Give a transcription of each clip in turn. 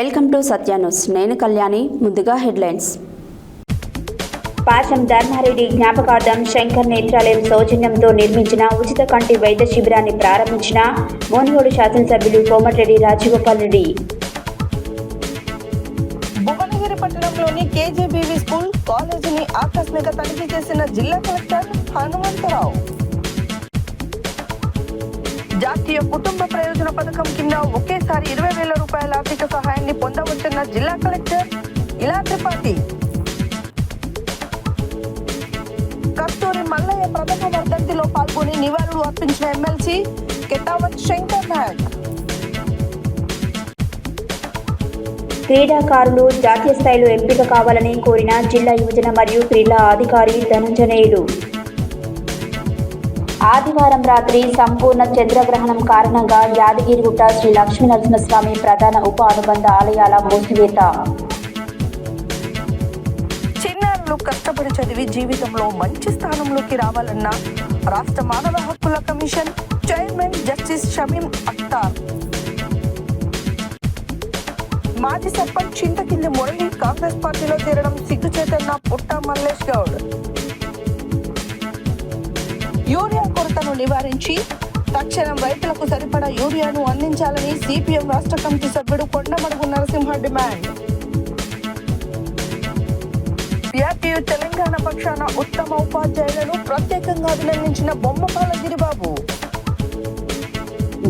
Welcome to Satya news. నేను కళ్యాణి. ముందుగా headlines. పాశం ధర్మారెడ్డి జ్ఞాపకార్థం శంకర్ నేత్రాలయం సౌజన్యంతో నిర్మించిన ఉచిత కంటి వైద్య శిబిరాన్ని ప్రారంభించిన మునుగోడు శాసనసభ్యులు కోమటిరెడ్డి రాజగోపాల్ రెడ్డి. భువనగిరి పట్టణంలోని కేజీబీవీ స్కూల్ కాలేజీని ఆకస్మిక తనిఖీ చేసిన జిల్లా కలెక్టర్ హనుమంతరావు. జాతీయ కుటుంబ ప్రయోజన పథకం కింద ఒకేసారి 20,000 రూపాయల ఆర్థిక సహాయాన్ని పొందవచ్చన్న జిల్లా కలెక్టర్ ఇలా త్రిపాఠి. కస్తూరి మల్లయ్య ప్రథమ వర్ధంతిలో పాల్గొని నివాళులు అర్పించిన ఎమ్మెల్సీ కెటావత్ శంకర్ నాయక్. క్రీడాకారులు జాతీయ స్థాయిలో ఎంపిక కావాలని కోరిన జిల్లా యువజన మరియు క్రీడా అధికారి ధనంజనేయులు. ఆదివారం రాత్రి సంపూర్ణ చంద్రగ్రహణం కారణంగా యాదగిరిగుట్ట శ్రీ లక్ష్మీ నరసింహస్వామి ప్రధాన ఉప అనుబంధ ఆలయాల మూసివేత. చిన్నారులు కష్టపడి చదివి జీవితంలో మంచి స్థానంలోకి రావాలన్న రాష్ట్ర మానవ హక్కుల commission chairman justice Shamim Akhtar. మాజీ సర్పంచ్ చింతకింది మురళి కాంగ్రెస్ పార్టీలో చేరడం సిగ్గుచేతన్న పుట్ట మల్లేష్ గౌడ్. యూరియా కొరతను నివారించి తక్షణం రైతులకు సరిపడా యూరియాను అందించాలని సిపిఎం రాష్ట్ర కమిటీ సభ్యుడు కొండమడుగు నరసింహ డిమాండ్. పిఆర్టీయూ తెలంగాణ పక్షాన ఉత్తమ ఉపాధ్యాయులను ప్రత్యేకంగా అభినందించిన బొమ్మపాల గిరిబాబు.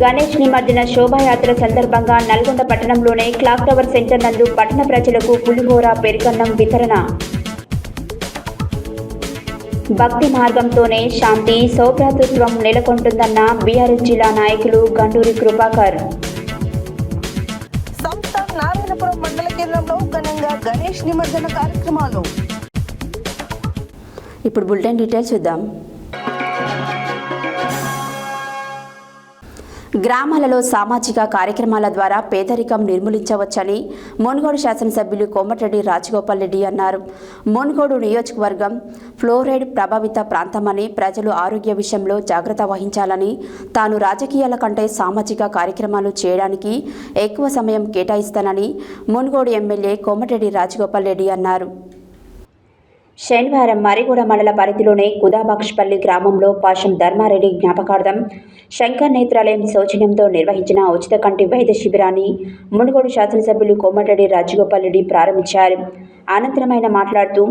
గణేష్ నిమజ్జన శోభాయాత్ర సందర్భంగా నల్గొండ పట్టణంలోని క్లాక్ టవర్ సెంటర్ నందు పట్టణ ప్రజలకు పులిహోర పెరుగన్నం వితరణ. భక్తి మార్గంతోనే శాంతి సౌభ్రాతృత్వం నెలకొంటుందన్న బీఆర్ఎస్ జిల్లా నాయకులు గండూరి కృపాకర్. సంస్థ నారాయణపురం మండల కేంద్రంలో ఘనంగా గణేష్ నిమజ్జన కార్యక్రమాలు. ఇప్పుడు బులెటిన్ డీటెయిల్స్ చూద్దాం. గ్రామాలలో సామాజిక కార్యక్రమాల ద్వారా పేదరికం నిర్మూలించవచ్చని మునుగోడు శాసనసభ్యులు కోమటిరెడ్డి రాజగోపాల్ రెడ్డి అన్నారు. మునుగోడు నియోజకవర్గం ఫ్లోరైడ్ ప్రభావిత ప్రాంతమని ప్రజలు ఆరోగ్య విషయంలో జాగ్రత్త వహించాలని, తాను రాజకీయాల కంటే సామాజిక కార్యక్రమాలు చేయడానికి ఎక్కువ సమయం కేటాయిస్తానని మునుగోడు ఎమ్మెల్యే కోమటిరెడ్డి రాజగోపాల్ రెడ్డి అన్నారు. శనివారం మరిగూడ మండల పరిధిలోని కుదాబాక్షపల్లి గ్రామంలో పాశం ధర్మారెడ్డి జ్ఞాపకార్థం శంకర్ నేత్రాలయం సౌజన్యంతో నిర్వహించిన ఉచిత కంటి వైద్య శిబిరాన్ని మునుగోడు శాసనసభ్యులు కోమటిరెడ్డి రాజగోపాల్ రెడ్డి ప్రారంభించారు. అనంతరం ఆయన మాట్లాడుతూ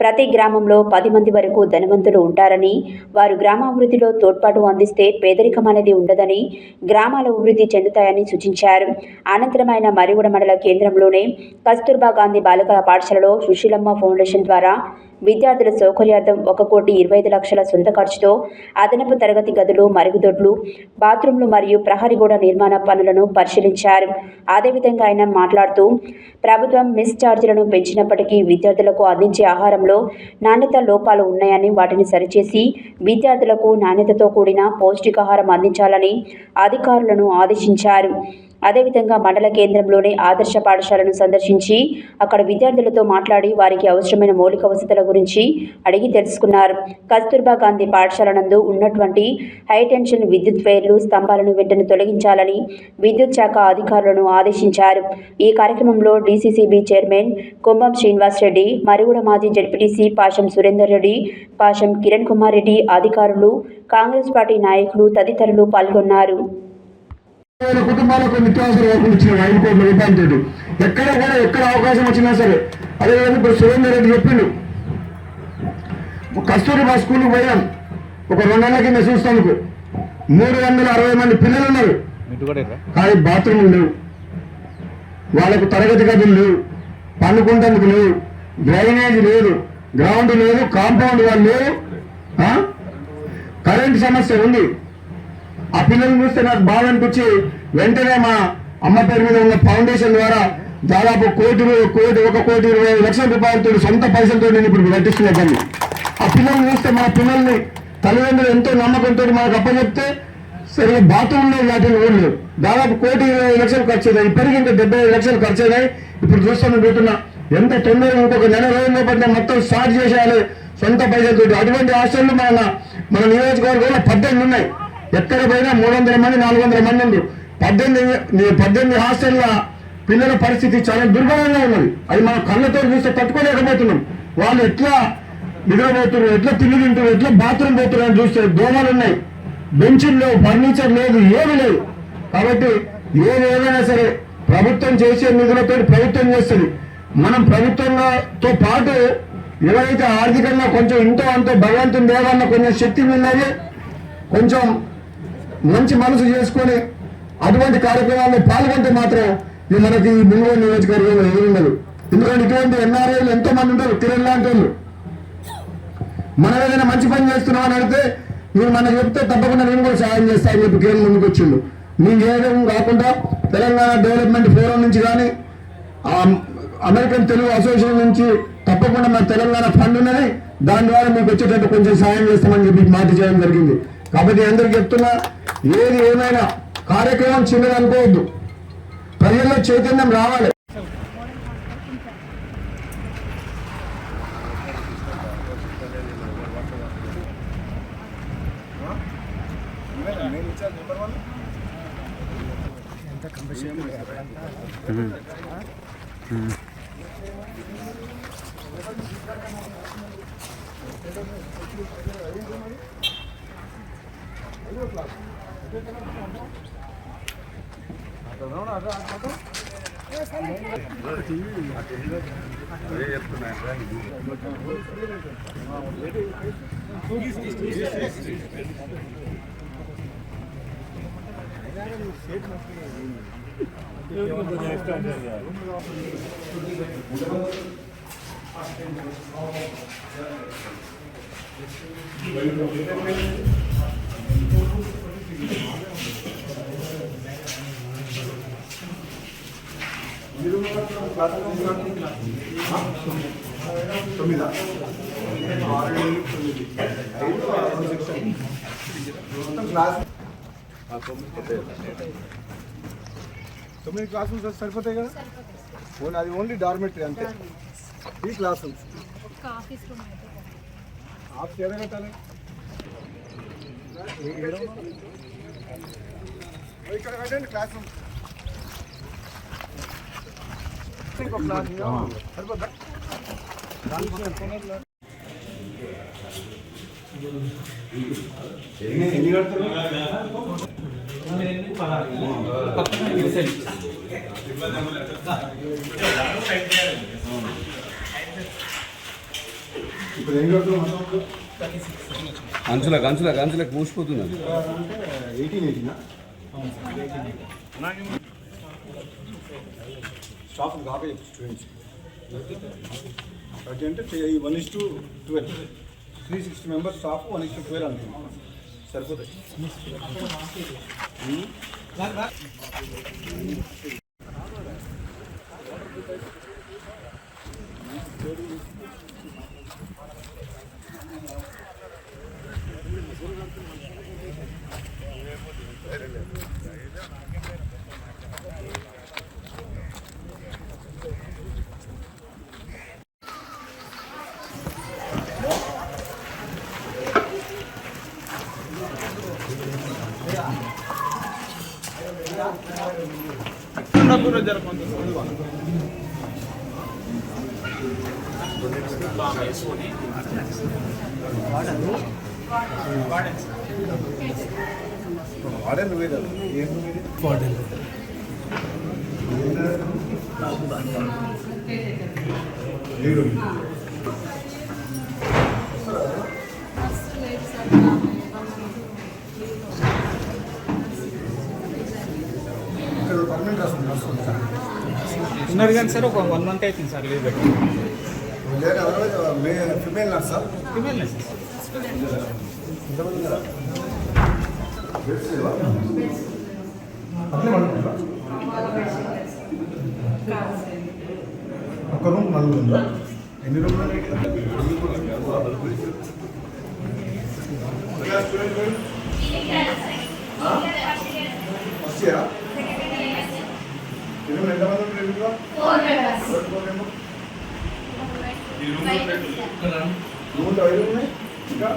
ప్రతి గ్రామంలో 10 మంది వరకు ధనవంతులు ఉంటారని, వారు గ్రామాభివృద్ధిలో తోడ్పాటు అందిస్తే పేదరికం అనేది ఉండదని, గ్రామాల అభివృద్ధి చెందుతాయని సూచించారు. అనంతరం ఆయన మరిగూడ మండల కేంద్రంలోనే కస్తూర్బా గాంధీ బాలికల పాఠశాలలో సుశీలమ్మ ఫౌండేషన్ ద్వారా విద్యార్థుల సౌకర్యార్థం 1,25,00,000 సొంత ఖర్చుతో అదనపు తరగతి గదులు, మరుగుదొడ్లు, బాత్రూంలు మరియు ప్రహరీ గోడ నిర్మాణ పనులను పరిశీలించారు. అదేవిధంగా ఆయన మాట్లాడుతూ ప్రభుత్వం మిస్ ఛార్జీలను పెంచినప్పటికీ విద్యార్థులకు అందించే ఆహారంలో నాణ్యత లోపాలు ఉన్నాయని, వాటిని సరిచేసి విద్యార్థులకు నాణ్యతతో కూడిన పౌష్టికాహారం అందించాలని అధికారులను ఆదేశించారు. అదేవిధంగా మండల కేంద్రంలోని ఆదర్శ పాఠశాలను సందర్శించి అక్కడ విద్యార్థులతో మాట్లాడి వారికి అవసరమైన మౌలిక వసతుల గురించి అడిగి తెలుసుకున్నారు. కస్తూర్బా గాంధీ పాఠశాల నందు ఉన్నటువంటి హైటెన్షన్ విద్యుత్ వైర్లు, స్తంభాలను వెంటనే తొలగించాలని విద్యుత్ శాఖ అధికారులను ఆదేశించారు. ఈ కార్యక్రమంలో డీసీసీబీ చైర్మన్ కుంభం శ్రీనివాస్ రెడ్డి, మరిగూడ మాజీ జడ్పీటీసీ పాశం సురేందర్ రెడ్డి, పాశం కిరణ్ కుమార్ రెడ్డి, అధికారులు, కాంగ్రెస్ పార్టీ నాయకులు తదితరులు పాల్గొన్నారు. కుటుంబాలకు నిత్యావసర వస్తువులు ఇచ్చిన 5 కోట్ల రూపాయలతో ఎక్కడ అవకాశం వచ్చినా సరే, అదేవిధంగా ఇప్పుడు సురేందర్ రెడ్డి చెప్పిండు, కస్తూరిబా స్కూల్కి పోయాం ఒక 2 నెలల కింద చూస్తానికి 360 మంది పిల్లలు ఉన్నారు, కానీ బాత్రూమ్లు లేవు, వాళ్ళకు తరగతి గదులు లేవు, పండుకుంటందుకు లేవు, డ్రైనేజ్ లేదు, గ్రౌండ్ లేదు, కాంపౌండ్ వాళ్ళు లేవు, కరెంటు సమస్య ఉంది. ఆ పిల్లల్ని చూస్తే నాకు బాధ అనిపించి వెంటనే మా అమ్మ పేరు మీద ఉన్న ఫౌండేషన్ ద్వారా దాదాపు 1,25,00,000 రూపాయలతో సొంత పైసలతో నేను ఇప్పుడు కట్టిస్తున్నాను. ఆ పిల్లల్ని చూస్తే మన పిల్లల్ని తల్లిదండ్రులు ఎంతో నమ్మకంతో మనకు అప్పచెప్తే సరిగ్గా బాత్రూంలో వాటిని ఊళ్ళు దాదాపు 1,20,00,000 ఖర్చు అయినాయి. ఇప్పటికీ ఇంకా 75,00,000 ఖర్చు అయినాయి. ఇప్పుడు చూస్తాను పోతున్నా ఎంత తొందరగా ఇంకొక నెల రోజుల్లో పట్ల మొత్తం స్టార్ట్ చేసేయాలి సొంత పైసలతో. అటువంటి హాస్టళ్ళు మన నియోజకవర్గంలో 18 ఉన్నాయి. ఎక్కడ పోయినా 300 మంది 400 మంది ఉంది. 18 హాస్టల్ల పిల్లల పరిస్థితి చాలా దుర్భరంగా ఉన్నది. అది మనం కళ్ళతో చూస్తే తట్టుకోలేకపోతున్నాం. వాళ్ళు ఎట్లా నిద్రపోతున్నారు, ఎట్లా తిండి తింటారు, ఎట్లా బాత్రూమ్ పోతున్నారు అని చూస్తే దోమలు ఉన్నాయి, బెంచులు లేవు, ఫర్నిచర్ లేదు, ఏమీ లేదు. కాబట్టి ఏదైనా సరే ప్రభుత్వం చేసే నిధులతో ప్రభుత్వం చేస్తుంది. మనం ప్రభుత్వంతో పాటు ఎవరైతే ఆర్థికంగా కొంచెం ఇంతో అంతో భగవంతుని దేవాలన్న కొంచెం శక్తి ఉన్నది, కొంచెం మంచి మనసు చేసుకొని అటువంటి కార్యక్రమాల్లో పాల్గొంటే మాత్రం మనకి ఈ మునుగోడు నియోజకవర్గంలో ఎదురుండదు. ఎందుకంటే ఇటువంటి ఎన్ఆర్ఐలు ఎంతో మంది ఉంటారు, కిరణ్ లాంటి వాళ్ళు. మనం ఏదైనా మంచి పని చేస్తున్నాం అని అడిగితే మీరు మనకు చెప్తే తప్పకుండా నేను కూడా సహాయం చేస్తానని చెప్పి కిరణ్ ముందుకు వచ్చిండు. నేను చేయడం కాకుండా తెలంగాణ డెవలప్మెంట్ ఫోరం నుంచి కానీ అమెరికన్ తెలుగు అసోసియేషన్ నుంచి తప్పకుండా మన తెలంగాణ ఫండ్ ఉన్నది, దాని ద్వారా మీకు వచ్చేటట్టు కొంచెం సహాయం చేస్తామని చెప్పి మాట చేయడం జరిగింది. కాబట్టి అందరికి చెప్తున్నా, ఏది ఏమైనా కార్యక్రమం చిన్నది అనుకోవద్దు, ప్రజల్లో చైతన్యం రావాలి. తొమ్మిది క్లాస్ రూమ్స్ సరిపోతాయి కదా, అది ఓన్లీ డార్మెటరీ అంతే. ఈ క్లాస్ రూమ్స్ ఆఫ్ ఏదో పెట్టాలి. ఇక్కడ కట్టండి క్లాస్ రూమ్, ఇంకో క్లాస్ సరిపోద్దా? ఎన్ని కడతారు? ఇప్పుడు ఏం కడుతున్నాం? అంచులకు మూసిపోతుంది. 18 స్టాఫ్ కాబట్టి స్టూడెంట్స్ అంటే 1:12 360 మెంబర్స్ స్టాఫ్ 1:12 అనుకుంటున్నాం, సరిపోతాయి. ఉన్నారు కానీ సార్, ఒక 1 month అవుతుంది సార్ లీవ్ పెట్టి. Female nurse sir, female nurse ఒక రూమ్ 4 ఉందా? ఎన్ని రూమ్లు? వచ్చారా? ఎంతమంది ఉంటారు? 4 members. రూమ్లో 5 ఉన్నాయి. ఇంకా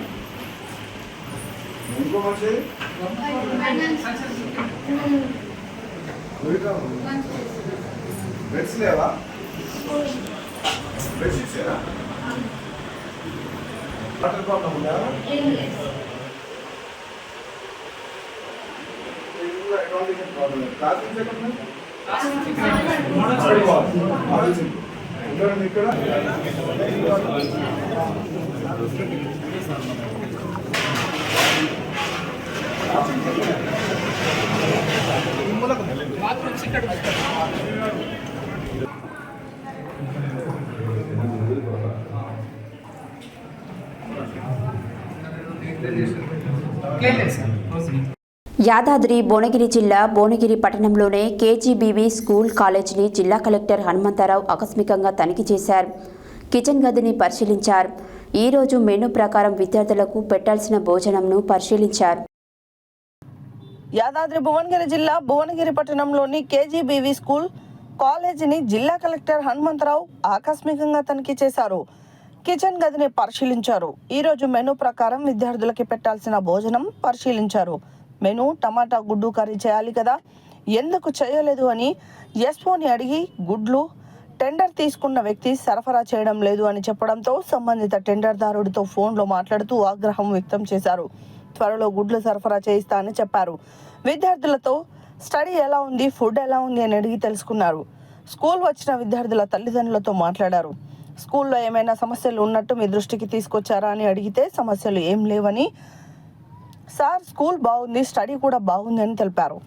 ఇంకో మనిషి బెడ్స్ లేవా? బెడ్షీట్స్ ఏనా? వాటర్ ప్రాబ్లం ఉందా? ఇక్కడ యాదాద్రి భువనగిరి జిల్లా భువనగిరి పట్టణంలోనే కేజీబీవీ స్కూల్ కాలేజీని జిల్లా కలెక్టర్ హనుమంతరావు ఆకస్మికంగా తనిఖీ చేశారు. కిచెన్ గదిని పరిశీలించారు. ఈరోజు మెనూ ప్రకారం విద్యార్థులకు పెట్టాల్సిన భోజనంను పరిశీలించారు. యాదాద్రి భువనగిరి జిల్లా భువనగిరి పట్టణంలోని కేజీబీవీ స్కూల్ కాలేజీని జిల్లా కలెక్టర్ హనుమంతరావు ఆకస్మికంగా తనిఖీ చేశారు. కిచెన్ గదిని పరిశీలించారు. ఈరోజు మెనూ ప్రకారం విద్యార్థులకి పెట్టాల్సిన భోజనం పరిశీలించారు. మెనూ టమాటా గుడ్డు కర్రీ చేయాలి కదా, ఎందుకు చేయలేదు అని ఎస్ఓని అడిగి గుడ్లు టెండర్ తీసుకున్న వ్యక్తి సరఫరా చేయడం లేదు అని చెప్పడంతో సంబంధిత టెండర్దారుడితో ఫోన్లో మాట్లాడుతూ ఆగ్రహం వ్యక్తం చేశారు. త్వరలో గుడ్లు సరఫరా చేయిస్తా అని చెప్పారు. విద్యార్థులతో స్టడీ ఎలా ఉంది, ఫుడ్ ఎలా ఉంది అని అడిగి తెలుసుకున్నారు. స్కూల్ వచ్చిన విద్యార్థుల తల్లిదండ్రులతో మాట్లాడారు. స్కూల్లో ఏమైనా సమస్యలు ఉన్నట్టు మీ దృష్టికి తీసుకొచ్చారా అని అడిగితే సమస్యలు ఏం లేవని, సార్ స్కూల్ బాగుంది, స్టడీ కూడా బాగుంది అని తెలిపారు.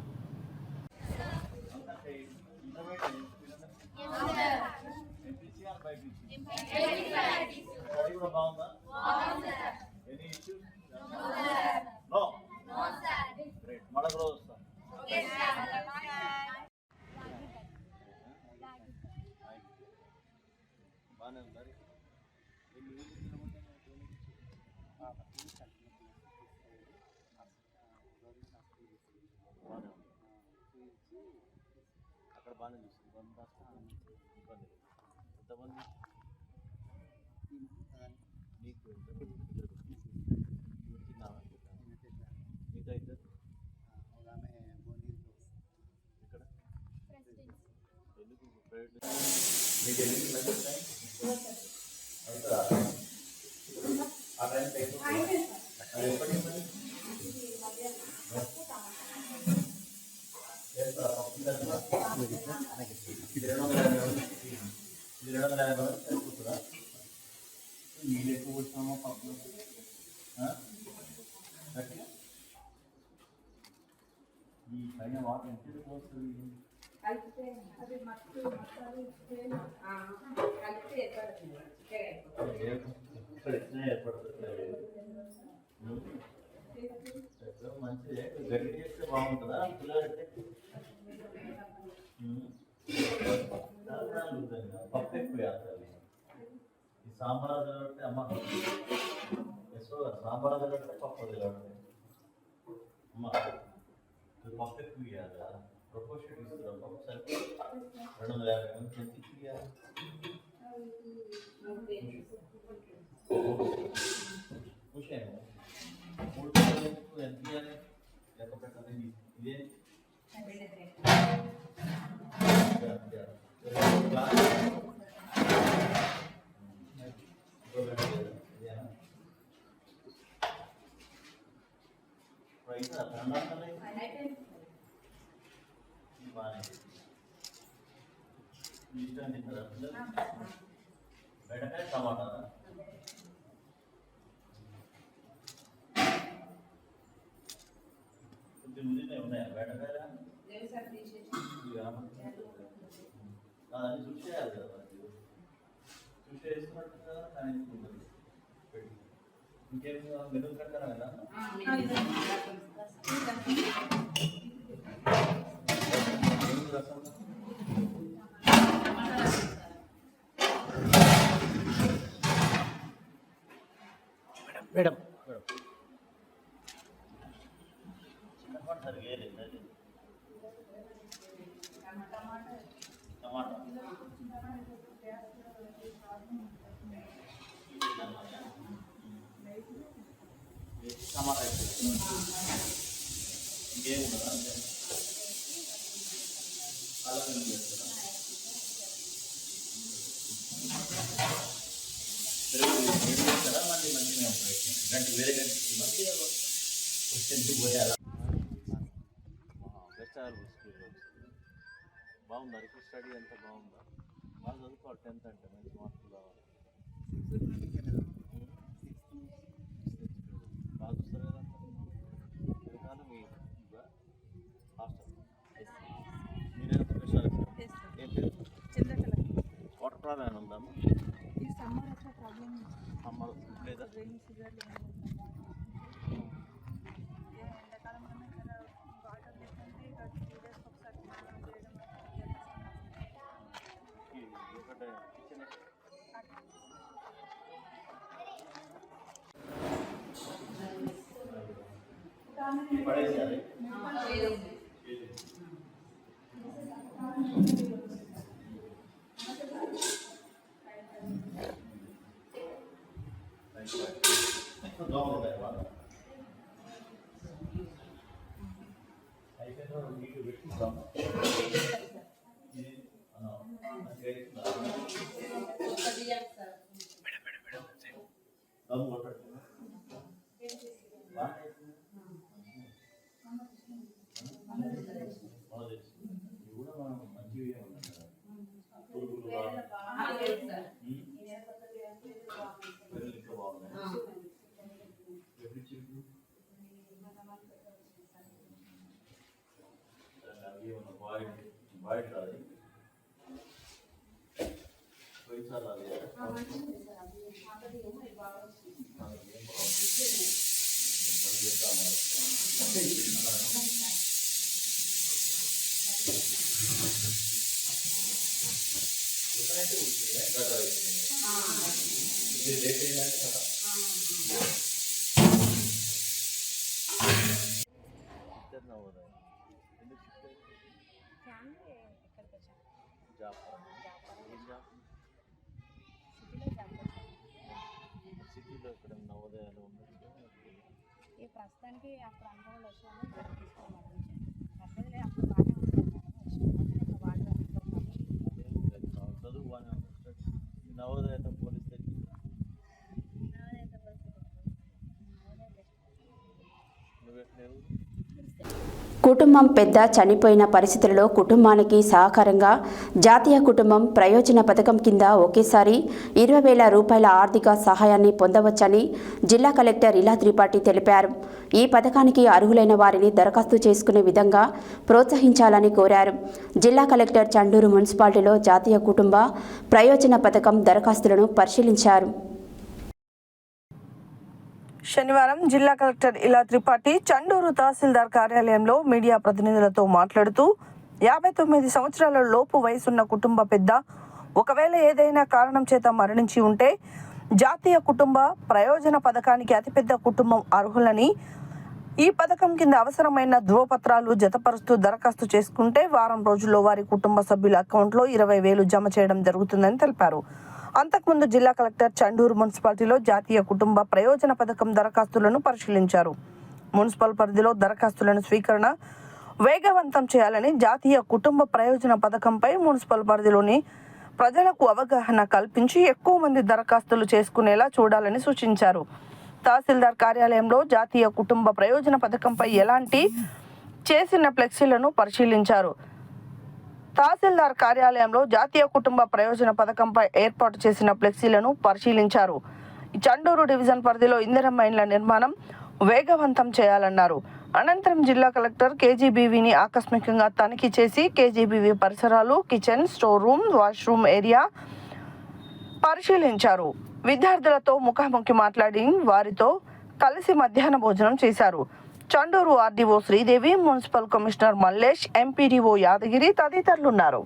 అక్కడ బాగానే చూస్తుంది. ఎంతమంది నీకు తిన్నావా? మిగతా ఇద్దరు ఇక్కడ ఎందుకు ప్రైవేట్ మీకు ఎన్ని అవుతుందా? ఆ టైం అది ఎప్పటికీ నీళ్ళు ఎక్కువ వచ్చామో పప్పు ఈ పైన వాటర్ ఎంత వస్తుంది? ఇక్కడ ఎట్లా ఏర్పడుతుంది? మంచిదే, గడ్డి చేస్తే బాగుంటుందా? పిల్లలంటే పప్పు ఎక్కువ వేస్తారు. ఈ సాంబార్ వదిలిపెడితే అమ్మ సాంబార్ వదిలిపెడితే పప్పు వదిలిపెడితే అమ్మ పప్పు ఎక్కువ ఇవ్వాలా? ప్రపోషన్ ఇస్తున్నారు. పప్పు సరిపోయి 250 మంది ఎంత ఇవ్వాలి? ఖుషేమో 3 పిల్లలకు ఎంత ఇవ్వాలి? లెక్క పెట్టాలి. ఇదే బెండకాయ టమాటా కొద్ది ముందునే ఉన్నాయా బెండకాయ? అది చూసి చేయాలి కదా, చూసి వేసుకున్నట్టు కదా. కానీ ఇంకేం మెనూ ప్రకారం కదా మేడం సరిగా లేదు. టమాటా టమాటా ఇంకేముందా? అలా చేస్తారా? వేరే మధ్య క్వశ్చన్ పోయారా బెస్ట్ ఆర్ బాగుందా ఇప్పుడు స్టడీ అంతా బాగుందా బాగా చదువుకోవాలి 10th అంటే మంచి మార్కులు రావాలి బాగా చూస్తారు కదా ఇది కాదు మీ హాస్టల్ మీరేనా ప్రొఫెషనల్ ఏం పేరు వాటర్ ప్రాబ్లం ఉందమ్మా సమ్మర్ లేదా పడేసారి నీకు పెట్టుకుంటాం బాయ్ రాదు పోయినసారి జాబ్ ఏం జాబ్ సిటీలో ఇక్కడ నవోదయాలు ఈ ప్రస్తుతానికి అప్పుడు అనుభవాలు వచ్చాము తీసుకోవాలి పర్లేదులే అప్పుడు బాగానే ఉంటుంది చదువు బాగానే ఉంటుంది నవోదయతో పోలిస్తే నువ్వెట్లేవు కుటుంబం పెద్ద చనిపోయిన పరిస్థితులలో కుటుంబానికి సహకారంగా జాతీయ కుటుంబం ప్రయోజన పథకం కింద ఒకేసారి 20,000 రూపాయల ఆర్థిక సహాయాన్ని పొందవచ్చని జిల్లా కలెక్టర్ ఇలా త్రిపాఠి తెలిపారు. ఈ పథకానికి అర్హులైన వారిని దరఖాస్తు చేసుకునే విధంగా ప్రోత్సహించాలని కోరారు. జిల్లా కలెక్టర్ చండూరు మున్సిపాలిటీలో జాతీయ కుటుంబ ప్రయోజన పథకం దరఖాస్తులను పరిశీలించారు. శనివారం జిల్లా కలెక్టర్ ఇలా త్రిపాఠి చండూరు తహసీల్దార్ కార్యాలయంలో మీడియా ప్రతినిధులతో మాట్లాడుతూ 59 సంవత్సరాల లోపు వయసున్న కుటుంబ పెద్ద ఒకవేళ ఏదైనా కారణం చేత మరణించి ఉంటే జాతీయ కుటుంబ ప్రయోజన పథకానికి అతిపెద్ద కుటుంబం అర్హులని, ఈ పథకం కింద అవసరమైన ధృవపత్రాలు జతపరుస్తూ దరఖాస్తు చేసుకుంటే వారం రోజుల్లో వారి కుటుంబ సభ్యుల అకౌంట్లో 20,000 జమ చేయడం జరుగుతుందని తెలిపారు. అంతకుముందు జిల్లా కలెక్టర్ చండూరు మున్సిపాలిటీలో జాతీయ కుటుంబ ప్రయోజన పథకం దరఖాస్తులను పరిశీలించారు. మున్సిపల్ పరిధిలో దరఖాస్తులను స్వీకరణ వేగవంతం చేయాలని, జాతీయ కుటుంబ ప్రయోజన పథకంపై మున్సిపల్ పరిధిలోని ప్రజలకు అవగాహన కల్పించి ఎక్కువ మంది దరఖాస్తులు చేసుకునేలా చూడాలని సూచించారు. తహసీల్దార్ కార్యాలయంలో జాతీయ కుటుంబ ప్రయోజన పథకంపై ఎలాంటి చేసిన ఫ్లెక్సీలను పరిశీలించారు. తహసీల్దార్ కార్యాలయంలో జాతీయ కుటుంబ ప్రయోజన పథకంపై ఏర్పాటు చేసిన ఫ్లెక్సీలను పరిశీలించారు. చండూరు డివిజన్ పరిధిలో ఇందిరమ్మ ఇండ్ల నిర్మాణం వేగవంతం చేయాలన్నారు. అనంతరం జిల్లా కలెక్టర్ కేజీబీవీని ఆకస్మికంగా తనిఖీ చేసి కేజీబీవీ పరిసరాలు, kitchen, store room, washroom area పరిశీలించారు. విద్యార్థులతో ముఖాముఖి మాట్లాడి వారితో కలిసి మధ్యాహ్న భోజనం చేశారు. Chanduru RDO Sridevi, municipal commissioner Mallesh, MPDO Yadagiri తదితరులున్నారు.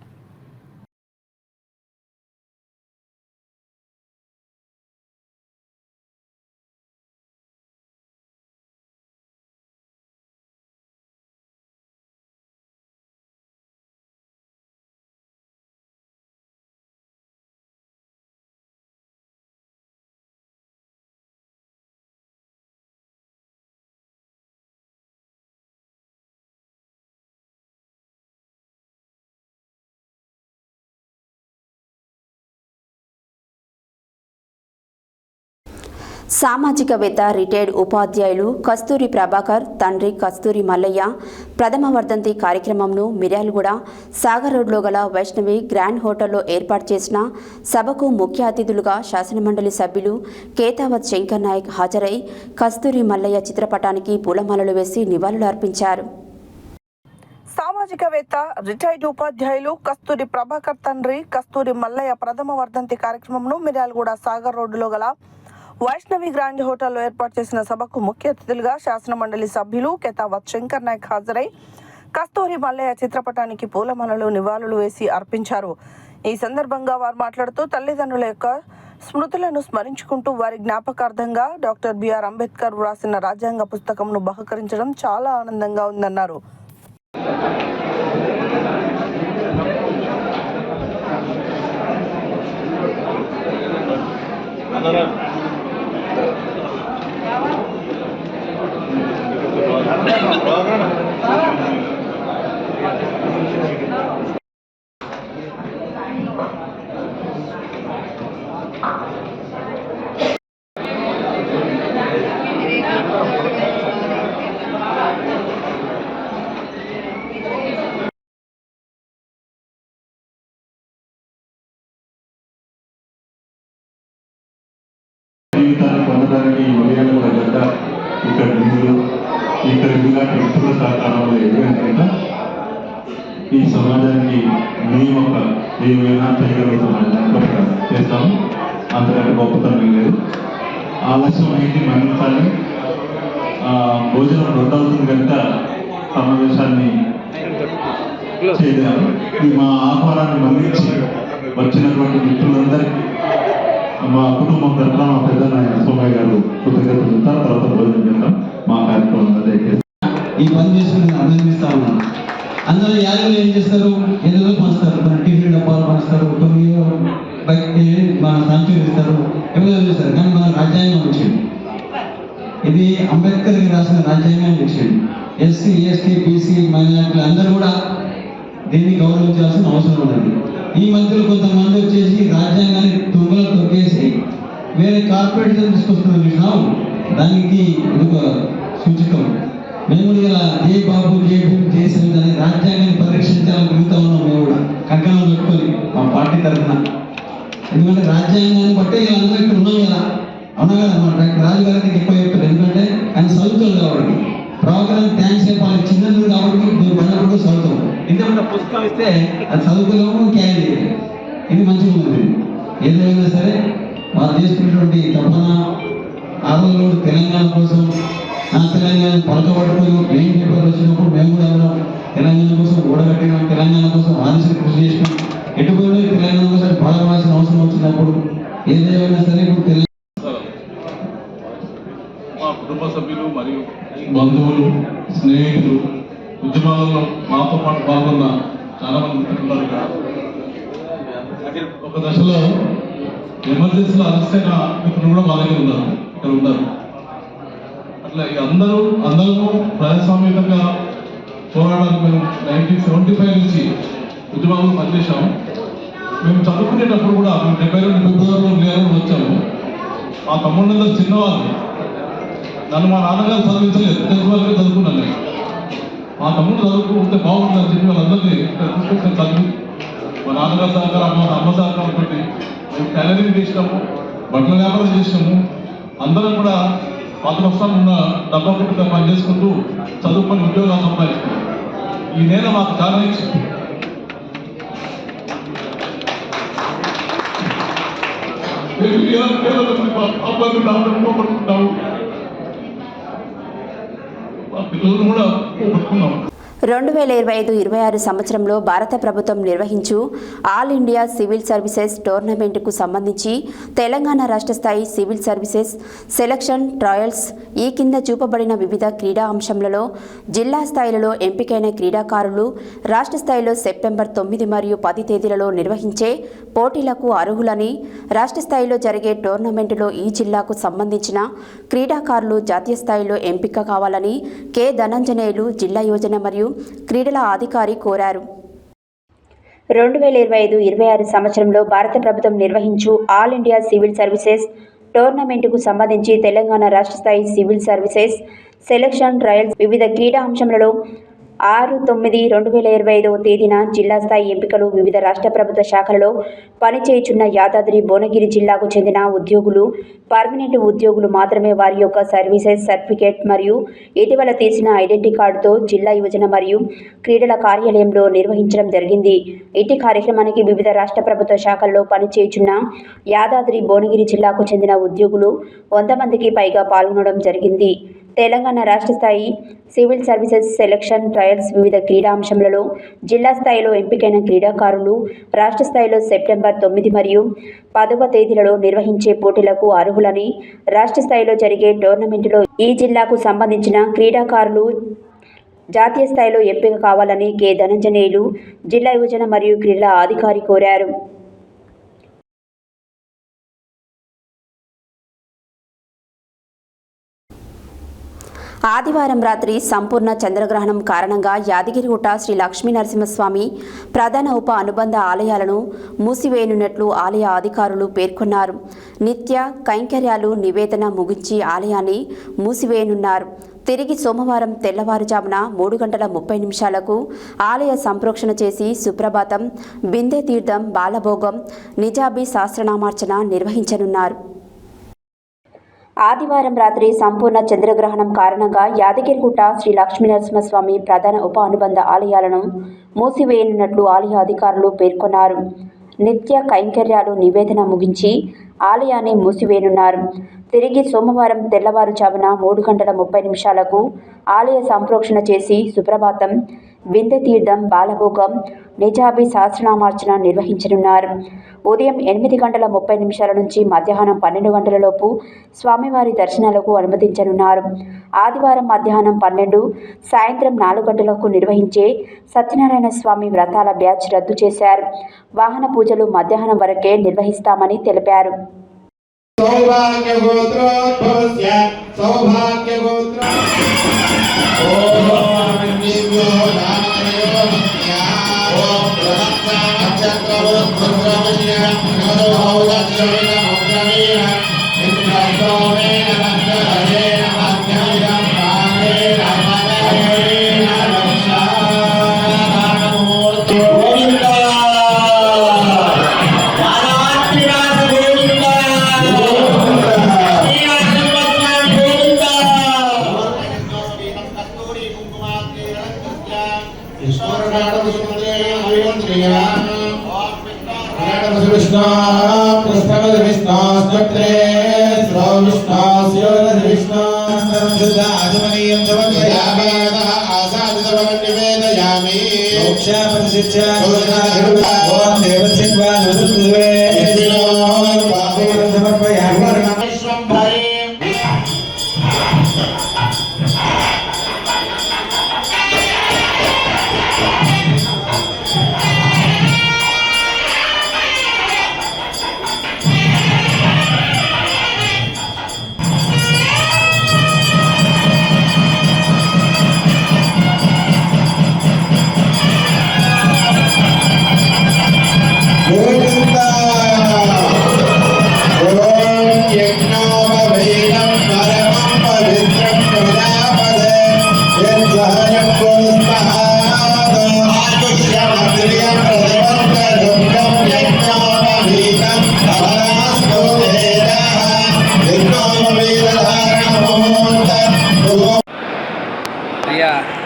సామాజికవేత్త రిటైర్డ్ ఉపాధ్యాయులు కస్తూరి ప్రభాకర్ తండ్రి కస్తూరి మల్లయ్య ప్రథమ వర్ధంతి కార్యక్రమంను మిర్యాలగూడ సాగర్ రోడ్లో గల వైష్ణవి గ్రాండ్ హోటల్లో ఏర్పాటు చేసిన సభకు ముఖ్య అతిథులుగా శాసనమండలి సభ్యులు కేతావత్ శంకర్ నాయక్ హాజరై కస్తూరి మల్లయ్య చిత్రపటానికి పూలమాలలు వేసి నివాళులు అర్పించారు. సామాజికవేత్త రిటైర్డ్ ఉపాధ్యాయులు కస్తూరి ప్రభాకర్ తండ్రి కస్తూరి మల్లయ్య ప్రథమ వర్ధంతి కార్యక్రమంను మిర్యాలగూడ సాగర్ రోడ్డులో గల వైష్ణవి గ్రాండ్ హోటల్లో ఏర్పాటు చేసిన సభకు ముఖ్య అతిథులుగా శాసనమండలి సభ్యులు కేతావత్ శంకర్ నాయక్ హాజరై కస్తూరి మల్లయ్య చిత్రపటానికి పూలమాలలు నివాళులు వేసి అర్పించారు. ఈ సందర్భంగా వారు మాట్లాడుతూ తల్లిదండ్రుల యొక్క స్మృతులను స్మరించుకుంటూ వారి జ్ఞాపకార్థంగా డాక్టర్ బిఆర్ అంబేద్కర్ వ్రాసిన రాజ్యాంగ పుస్తకంను బహుకరించడం చాలా ఆనందంగా ఉందన్నారు. జీవితాన్ని పొందడానికి మిర్యాలగూడ గడ్డ ఇక్కడ నిధులు ఇక్కడ వ్యక్తుల సహకారంలో ఎదురైనా ఈ సమాజానికి మేము ఒక ఏమైనా చేయగలుగుతామని చేస్తాము. అంతకంటే గొప్పతనం లేదు. ఆలస్యం అయింది మన్నించాలి. భోజనం రొట్టవుతుంది కనుక సమావేశాన్ని చేయలేము. మా ఆహ్వానాన్ని మన్నించి వచ్చినటువంటి మిత్రులందరికీ మా కుటుంబం తరఫున మా పెద్ద సోమయ్య గారు కృతజ్ఞతలు చెప్తారు. తర్వాత భోజనం చేద్దాం. మా కార్యక్రమం ఈ పని చేసుకుని అభినందిస్తా ఉన్నాను. అందులో యాదవులు ఏం చేస్తారు, ఏదో పంచుతారు, మన టిఫిన్ డబ్బాలు పంచుతారు, కొన్ని మన సంచులు ఇస్తారు, ఏదో చేస్తారు. కానీ మన రాజ్యాంగం వచ్చింది. ఇది అంబేద్కర్ రాసిన రాజ్యాంగం వచ్చింది. ఎస్సీ ఎస్టీ బీసీ మైనారిటీలు అందరూ కూడా దీన్ని గౌరవించాల్సిన అవసరం ఉన్నది. ఈ మధ్యలో కొంతమంది వచ్చేసి రాజ్యాంగాన్ని తుంగలో తొక్కేసి వేరే కార్పొరేషన్ తీసుకొస్తున్నారు చూసినాం. దానికి ఒక సూచకం. మేము ఇలా జై బాబు జై భూమి చేసేది అని రాజ్యాంగాన్ని పరిరక్షించాలని తిరుగుతా ఉన్నాం. మేము కూడా కంకణం పెట్టుకొని మా పార్టీ తరఫున. ఎందుకంటే రాజ్యాంగాన్ని బట్టే ఇలా అందరూ ఇక్కడ ఉన్నాం కదా. అవునా కదా, మా డాక్టర్ రాజు గారికి ఎక్కువ చెప్పారు. ఎందుకంటే ఆయన చదువుతాడు కాబట్టి ప్రోగ్రామ్ థ్యాంక్స్ చెప్పాలి. చిన్నది కాబట్టి మేము పడినప్పుడు చదువుతాం. ఎందుకంటే పుస్తకం ఇస్తే అది చదువుకోలేము, క్యారీ చేయాలి. ఇది మంచిగా ఉంది. ఏదైనా సరే వాళ్ళు చేసుకున్నటువంటి తపన ఆరోగ్యంలో తెలంగాణ కోసం తెలంగాణ పలకబడుతూ మెయిన్ పేపర్ వచ్చినప్పుడు మేము కూడా ఉన్నాం. తెలంగాణ కోసం ఓడగట్టినాం, తెలంగాణ కోసం ఆదిశ కృషి చేసినాం. ఎటుపోయి తెలంగాణ కోసం బాధపడాల్సిన అవసరం వచ్చినప్పుడు ఏదైనా సరే ఇప్పుడు తెలంగాణ మా కుటుంబ సభ్యులు మరియు బంధువులు స్నేహితులు ఉద్యమాలలో మాతో పాటు పాల్గొన్న చాలా మంది మిత్రులు ఒక దశలో ఎమర్జెన్సీలో అరెస్ట్ అయిన మిత్రులు కూడా మా దగ్గర ఉన్నారు, ఇక్కడ ఉన్నారు. అట్లా అందరూ ప్రజాస్వామ్యంగా పోరాటానికి మేము 1975 నుంచి ఉద్యమాలు పనిచేసాము. మేము చదువుకునేటప్పుడు కూడా మేము 72 ఫిబ్రవరిలో నేరుగా వచ్చాము. మా తమ్ముళ్ళందరూ చిన్నవాళ్ళు. నన్ను మా నాన్నగారు చదివించలేదు, తెలుగు చదువుకున్నాను నేను. మా తమ్ముడు చదువుకుంటే బాగుంటుందని చెప్పి వాళ్ళందరినీ కూర్చొని చదివి మా నాన్నగారు సహకారం అమ్మ సహకారంతో మేము టైలరింగ్ చేసినాము, బట్టల వ్యాపారం చేసినాము. అందరం కూడా పాత వస్తాను ఉన్న డబ్బా పుట్టుగా పనిచేసుకుంటూ చదువుకొని ఉద్యోగాలు సంపాదించుకున్నాం. ఈ నేల మాకు చాలా ఇచ్చింది. అబ్బాయిలు పడుకుంటాము, మా పిల్లలు కూడా పడుకున్నాము. 2025-26 సంవత్సరంలో భారత ప్రభుత్వం నిర్వహించు ఆల్ ఇండియా సివిల్ సర్వీసెస్ టోర్నమెంటుకు సంబంధించి తెలంగాణ రాష్ట్ర స్థాయి సివిల్ సర్వీసెస్ సెలక్షన్ ట్రయల్స్ ఈ కింద చూపబడిన వివిధ క్రీడా అంశంలలో జిల్లా స్థాయిలో ఎంపికైన క్రీడాకారులు రాష్ట్ర స్థాయిలో సెప్టెంబర్ 9 మరియు 10 తేదీలలో నిర్వహించే పోటీలకు అర్హులని, రాష్ట్ర స్థాయిలో జరిగే టోర్నమెంటులో ఈ జిల్లాకు సంబంధించిన క్రీడాకారులు జాతీయ స్థాయిలో ఎంపిక కావాలని కె ధనంజనేయులు జిల్లా యోజన మరియు క్రీడల అధికారి కోరారు. 2025-26 సంవత్సరంలో భారత ప్రభుత్వం నిర్వహించు ఆల్ ఇండియా సివిల్ సర్వీసెస్ టోర్నమెంటుకు సంబంధించి తెలంగాణ రాష్ట్ర స్థాయి సివిల్ సర్వీసెస్ సెలక్షన్ ట్రయల్స్ వివిధ క్రీడా అంశంలో 6/9/2025 తేదీన జిల్లా స్థాయి ఎంపికలు వివిధ రాష్ట్ర ప్రభుత్వ శాఖలలో పనిచేయుచున్న యాదాద్రి భువనగిరి జిల్లాకు చెందిన ఉద్యోగులు, పర్మనెంట్ ఉద్యోగులు మాత్రమే వారి యొక్క సర్వీసెస్ సర్టిఫికేట్ మరియు ఇటీవల తీసిన ఐడెంటిటీ కార్డుతో జిల్లా యువజన మరియు క్రీడల కార్యాలయంలో నిర్వహించడం జరిగింది. ఇట్టి కార్యక్రమానికి వివిధ రాష్ట్ర ప్రభుత్వ శాఖల్లో పనిచేయుచున్న యాదాద్రి భువనగిరి జిల్లాకు చెందిన ఉద్యోగులు 100 మందికి పైగా పాల్గొనడం జరిగింది. తెలంగాణ రాష్ట్ర స్థాయి సివిల్ సర్వీసెస్ సెలక్షన్ ట్రయల్స్ వివిధ క్రీడా అంశంలలో జిల్లా స్థాయిలో ఎంపికైన క్రీడాకారులు రాష్ట్ర స్థాయిలో సెప్టెంబర్ 9 మరియు 10వ తేదీలలో నిర్వహించే పోటీలకు అర్హులని, రాష్ట్ర స్థాయిలో జరిగే టోర్నమెంటులో ఈ జిల్లాకు సంబంధించిన క్రీడాకారులు జాతీయ స్థాయిలో ఎంపిక కావాలని కె ధనంజనేయులు జిల్లా యువజన మరియు క్రీడల అధికారి కోరారు. ఆదివారం రాత్రి సంపూర్ణ చంద్రగ్రహణం కారణంగా యాదగిరిగుట్ట శ్రీ లక్ష్మీ నరసింహస్వామి ప్రధాన ఉప అనుబంధ ఆలయాలను మూసివేయనున్నట్లు ఆలయ అధికారులు పేర్కొన్నారు. నిత్య కైంకర్యాలు నివేదన ముగించి ఆలయాన్ని మూసివేయనున్నారు. తిరిగి సోమవారం తెల్లవారుజామున 3:30 ఆలయ సంప్రోక్షణ చేసి సుప్రభాతం, బిందె తీర్థం, బాలభోగం, నిజాబీ సహస్రనామార్చన నిర్వహించనున్నారు. ఆదివారం రాత్రి సంపూర్ణ చంద్రగ్రహణం కారణంగా యాదగిరిగుట్ట శ్రీ లక్ష్మీనరసింహస్వామి ప్రధాన ఉప అనుబంధ ఆలయాలను మూసివేయనున్నట్లు ఆలయ అధికారులు పేర్కొన్నారు. నిత్య కైంకర్యాలు నివేదన ముగించి ఆలయాన్ని మూసివేయనున్నారు. తిరిగి సోమవారం తెల్లవారుజామున 3:30 ఆలయ సంప్రోక్షణ చేసి సుప్రభాతం, బిందె తీర్థం, బాలభోగం, నిజాబీ సహస్రనామార్చన నిర్వహించనున్నారు. ఉదయం 8:30 నుంచి మధ్యాహ్నం 12 స్వామివారి దర్శనాలకు అనుమతించనున్నారు. ఆదివారం మధ్యాహ్నం 12, సాయంత్రం 4 నిర్వహించే సత్యనారాయణ స్వామి వ్రతాల బ్యాచ్ రద్దు చేశారు. వాహన పూజలు మధ్యాహ్నం వరకే నిర్వహిస్తామని తెలిపారు.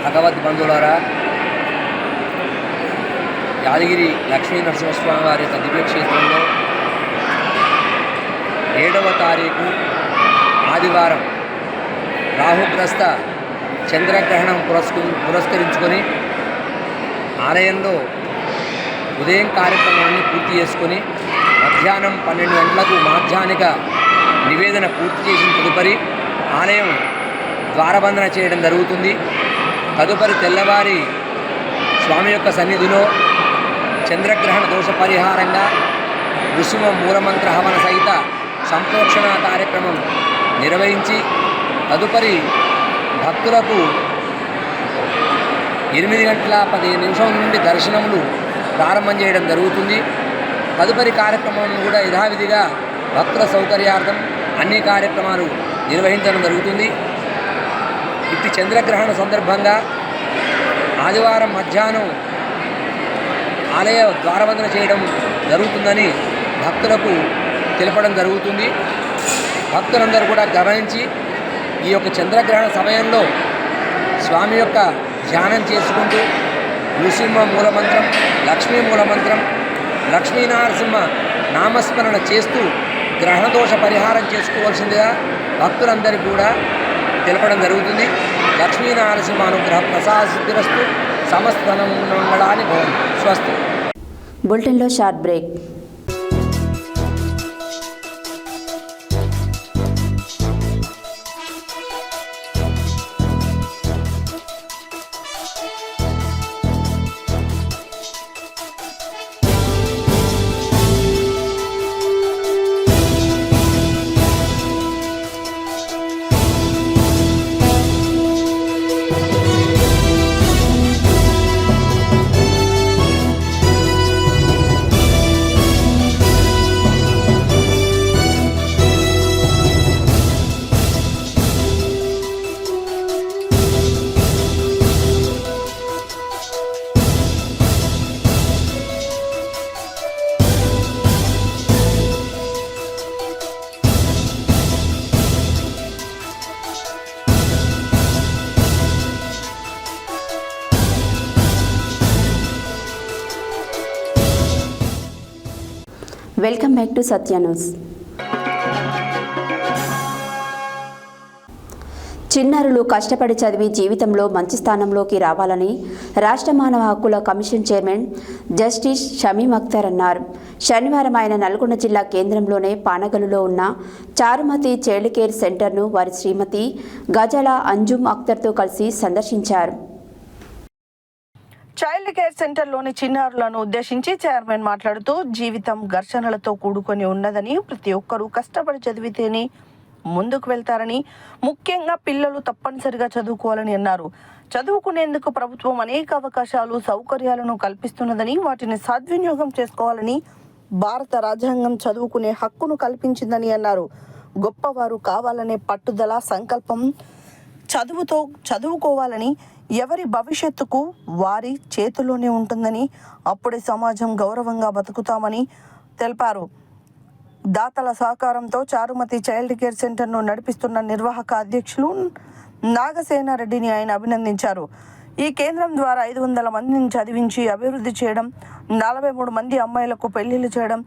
భగవద్బంధులారా, యాదగిరి లక్ష్మీ నరసింహస్వామి వారి యొక్క దివ్యక్షేత్రంలో 7వ తారీఖు ఆదివారం రాహుగ్రస్త చంద్రగ్రహణం పురస్కరించుకొని ఆలయంలో ఉదయం కార్యక్రమాన్ని పూర్తి చేసుకొని మధ్యాహ్నం 12 గంటలకు మాధ్యాహ్నిక నివేదన పూర్తి చేసిన తదుపరి ఆలయం ద్వారబంధన చేయడం జరుగుతుంది. తదుపరి తెల్లవారి స్వామి యొక్క సన్నిధిలో చంద్రగ్రహణ దోష పరిహారంగా ఋషుమ మూలమంత్ర హవన సహిత సంప్రోక్షణ కార్యక్రమం నిర్వహించి తదుపరి భక్తులకు 8:15 నుండి దర్శనములు ప్రారంభం చేయడం జరుగుతుంది. తదుపరి కార్యక్రమం కూడా యథావిధిగా భక్తుల సౌకర్యార్థం అన్ని కార్యక్రమాలు నిర్వహించడం జరుగుతుంది. ఇట్టి చంద్రగ్రహణ సందర్భంగా ఆదివారం మధ్యాహ్నం ఆలయ ద్వారబంధన చేయడం జరుగుతుందని భక్తులకు తెలపడం జరుగుతుంది. భక్తులందరూ కూడా గమనించి ఈ యొక్క చంద్రగ్రహణ సమయంలో స్వామి యొక్క ధ్యానం చేసుకుంటూ నృసింహ మూలమంత్రం, లక్ష్మీ మూలమంత్రం, లక్ష్మీనరసింహ నామస్మరణ చేస్తూ గ్రహణదోష పరిహారం చేసుకోవాల్సిందిగా భక్తులందరికీ కూడా తెలపడం జరుగుతుంది. లక్ష్మీనరసింహ అనుగ్రహ ప్రసాద సిద్ధిరస్తు సమస్త మంగళాన్ని భవంతు. స్వస్తి. బులెటిన్లో short break. Welcome back to Satya news. చిన్నారులు కష్టపడి చదివి జీవితంలో మంచి స్థానంలోకి రావాలని రాష్ట్ర మానవ హక్కుల commission chairman justice Shamim Akhtar అన్నారు. శనివారం ఆయన నల్గొండ జిల్లా కేంద్రంలోనే పానగలులో ఉన్న చారుమతి చైల్డ్ కేర్ సెంటర్ను వారి శ్రీమతి గజాల అంజుమ్ అఖ్తర్తో కలిసి సందర్శించారు. చైల్డ్ కేర్ సెంటర్లోని చిన్నారులను ఉద్దేశించి చైర్మన్ మాట్లాడుతూ జీవితం ఘర్షణలతో కూడుకొని ఉన్నదని, ప్రతి ఒక్కరూ కష్టపడి చదివితేనే ముందుకు వెళ్తారని, ముఖ్యంగా పిల్లలు తప్పనిసరిగా చదువుకోవాలని అన్నారు. చదువుకునేందుకు ప్రభుత్వం అనేక అవకాశాలు, సౌకర్యాలను కల్పిస్తున్నదని, వాటిని సద్వినియోగం చేసుకోవాలని, భారత రాజ్యాంగం చదువుకునే హక్కును కల్పించిందని అన్నారు. గొప్పవారు కావాలనే పట్టుదల, సంకల్పం చదువుకోవాలని, ఎవరి భవిష్యత్తుకు వారి చేతుల్లోనే ఉంటుందని, అప్పుడే సమాజం గౌరవంగా బతుకుతామని తెలిపారు. దాతల సహకారంతో చారుమతి చైల్డ్ కేర్ సెంటర్ను నడిపిస్తున్న నిర్వాహక అధ్యక్షులు నాగసేనారెడ్డిని ఆయన అభినందించారు. ఈ కేంద్రం ద్వారా 500 మందిని చదివించి అభివృద్ధి చేయడం, 43 మంది అమ్మాయిలకు పెళ్లిళ్లు చేయడం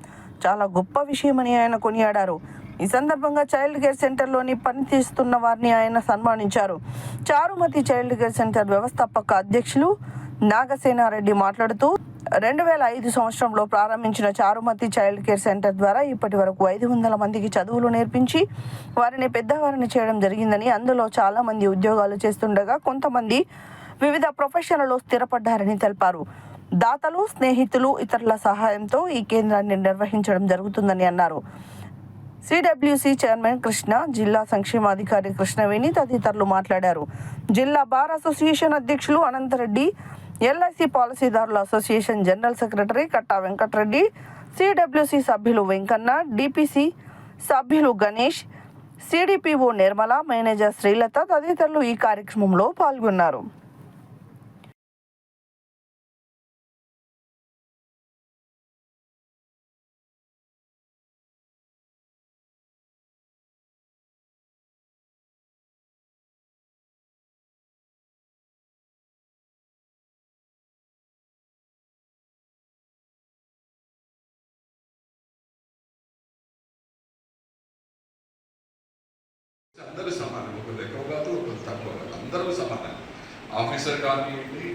చాలా గొప్ప విషయమని ఆయన కొనియాడారు. ఈ సందర్భంగా చైల్డ్ కేర్ సెంటర్లోని పనిచేస్తున్న వారిని ఆయన సన్మానించారు. చారుమతి చైల్డ్ కేర్ సెంటర్ వ్యవస్థాపక అధ్యక్షులు నాగసేనారెడ్డి మాట్లాడుతూ 2005 సంవత్సరంలో ప్రారంభించిన చారుమతి చైల్డ్ కేర్ సెంటర్ ద్వారా ఇప్పటి వరకు 500 మందికి చదువులు నేర్పించి వారిని పెద్దవారిని చేయడం జరిగిందని, అందులో చాలా మంది ఉద్యోగాలు చేస్తుండగా కొంతమంది వివిధ ప్రొఫెషన్లలో స్థిరపడ్డారని తెలిపారు. దాతలు, స్నేహితులు, ఇతరుల సహాయంతో ఈ కేంద్రాన్ని నిర్వహించడం జరుగుతుందని అన్నారు. సిడబ్ల్యూసి చైర్మన్ కృష్ణ, జిల్లా సంక్షేమాధికారి కృష్ణవేణి తదితరులు మాట్లాడారు. జిల్లా బార్ అసోసియేషన్ అధ్యక్షులు అనంతరెడ్డి, ఎల్ఐసి పాలసీదారుల association general secretary Katta Venkatareddy, CWC సభ్యులు వెంకన్న, డిపిసి సభ్యులు గణేష్, సిడిపిఓ నిర్మల, మేనేజర్ శ్రీలత తదితరులు ఈ కార్యక్రమంలో పాల్గొన్నారు. అందరూ సమానం, ఒకరు ఎక్కువ కాదు, ఒకరు తక్కువ కాదు, అందరూ సమానం. ఆఫీసర్ కానివ్వండి,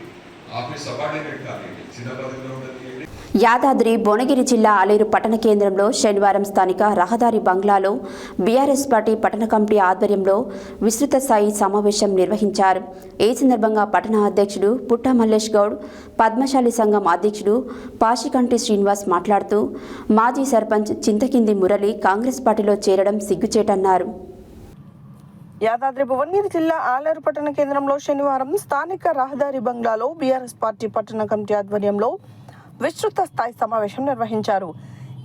ఆఫీస్ సబార్డినేట్ కానివ్వండి, చిన్న పదవిలో ఉన్నది. యాదాద్రి భువనగిరి జిల్లా ఆలేరు పట్టణ కేంద్రంలో శనివారం స్థానిక రహదారి బంగ్లాలో బీఆర్ఎస్ పార్టీ పట్టణ కమిటీ ఆధ్వర్యంలో విస్తృత స్థాయి సమావేశం నిర్వహించారు. ఈ సందర్భంగా పట్టణ అధ్యక్షుడు పుట్ట మల్లేష్ గౌడ్, పద్మశాలి సంఘం అధ్యక్షుడు పాషికంటి శ్రీనివాస్ మాట్లాడుతూ మాజీ సర్పంచ్ చింతకింది మురళి కాంగ్రెస్ పార్టీలో చేరడం సిగ్గుచేటన్నారు. యాదాద్రి భువనగిరి జిల్లా ఆలేరు పట్టణ కేంద్రంలో శనివారం స్థానిక రహదారి బంగ్లాలో బీఆర్ఎస్ పార్టీ పట్టణ కమిటీ ఆధ్వర్యంలో విస్తృత స్థాయి సమావేశం నిర్వహించారు.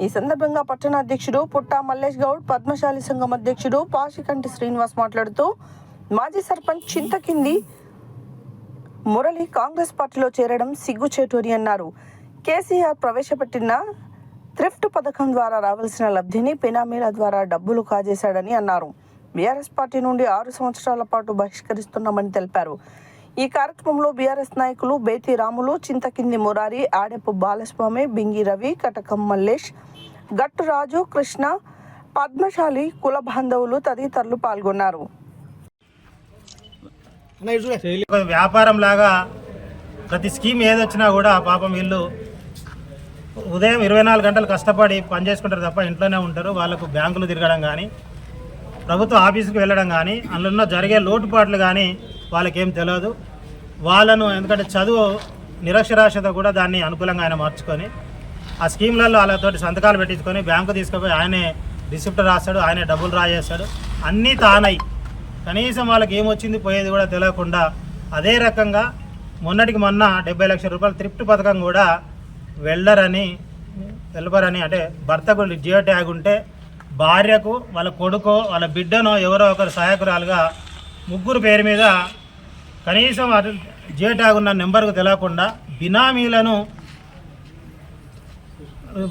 ఈ సందర్భంగా పట్టణ అధ్యక్షుడు పుట్టా మల్లేష్ గౌడ్, పద్మశాలి సంఘం అధ్యక్షుడు పాషికంటి శ్రీనివాస్ మాట్లాడుతూ మాజీ సర్పంచ్ చింతకింది మురళి కాంగ్రెస్ పార్టీలో చేరడం సిగ్గుచేటు అని అన్నారు. కేసీఆర్ ప్రవేశపెట్టిన థ్రిఫ్ట్ పథకం ద్వారా రావాల్సిన లబ్ధిని బినామీల ద్వారా డబ్బులు కాజేశాడని అన్నారు. బీఆర్ఎస్ పార్టీ నుండి 6 సంవత్సరాల పాటు బహిష్కరిస్తున్నామని తెలిపారు. ఈ కార్యక్రమంలో బీఆర్ఎస్ నాయకులు బేతి రాములు, చింతకింది మురారి, ఆడెపు బాలస్వామి, బింగి రవి, కటకం మల్లేష్, గట్టు రాజు, కృష్ణ, పద్మశాలి కుల బాంధవులు తదితరులు పాల్గొన్నారు. వ్యాపారం లాగా ప్రతి స్కీమ్ ఏదొచ్చినా కూడా పాపం వీళ్ళు ఉదయం 24 గంటలు కష్టపడి పనిచేసుకుంటారు తప్ప ఇంట్లోనే ఉంటారు. వాళ్ళకు బ్యాంకులు తిరగడం కానీ, ప్రభుత్వ ఆఫీసుకు వెళ్ళడం కానీ, అందులో జరిగే లోటుపాట్లు కానీ వాళ్ళకేం తెలియదు. వాళ్ళను ఎందుకంటే చదువు నిరక్షరాస్యత కూడా దాన్ని అనుకూలంగా ఆయన మార్చుకొని ఆ స్కీమ్లలో వాళ్ళతోటి సంతకాలు పెట్టించుకొని బ్యాంకు తీసుకుపోయి ఆయనే రిసిప్ట్ రాస్తాడు, ఆయనే డబ్బులు రాజేస్తాడు. అన్నీ తానై కనీసం వాళ్ళకి ఏమొచ్చింది పోయేది కూడా తెలియకుండా అదే రకంగా మొన్నటికి మొన్న 70 లక్షల రూపాయల థ్రిఫ్ట్ పథకం కూడా వెళ్ళరని అంటే భర్తకు జియో ట్యాగ్ ఉంటే భార్యకు, వాళ్ళ కొడుకో, వాళ్ళ బిడ్డనో ఎవరో ఒకరు సహాయకురాలుగా 3 పేరు మీద కనీసం జియో ట్యాగ్ ఉన్న నెంబర్కు తెలియకుండా బినామీలను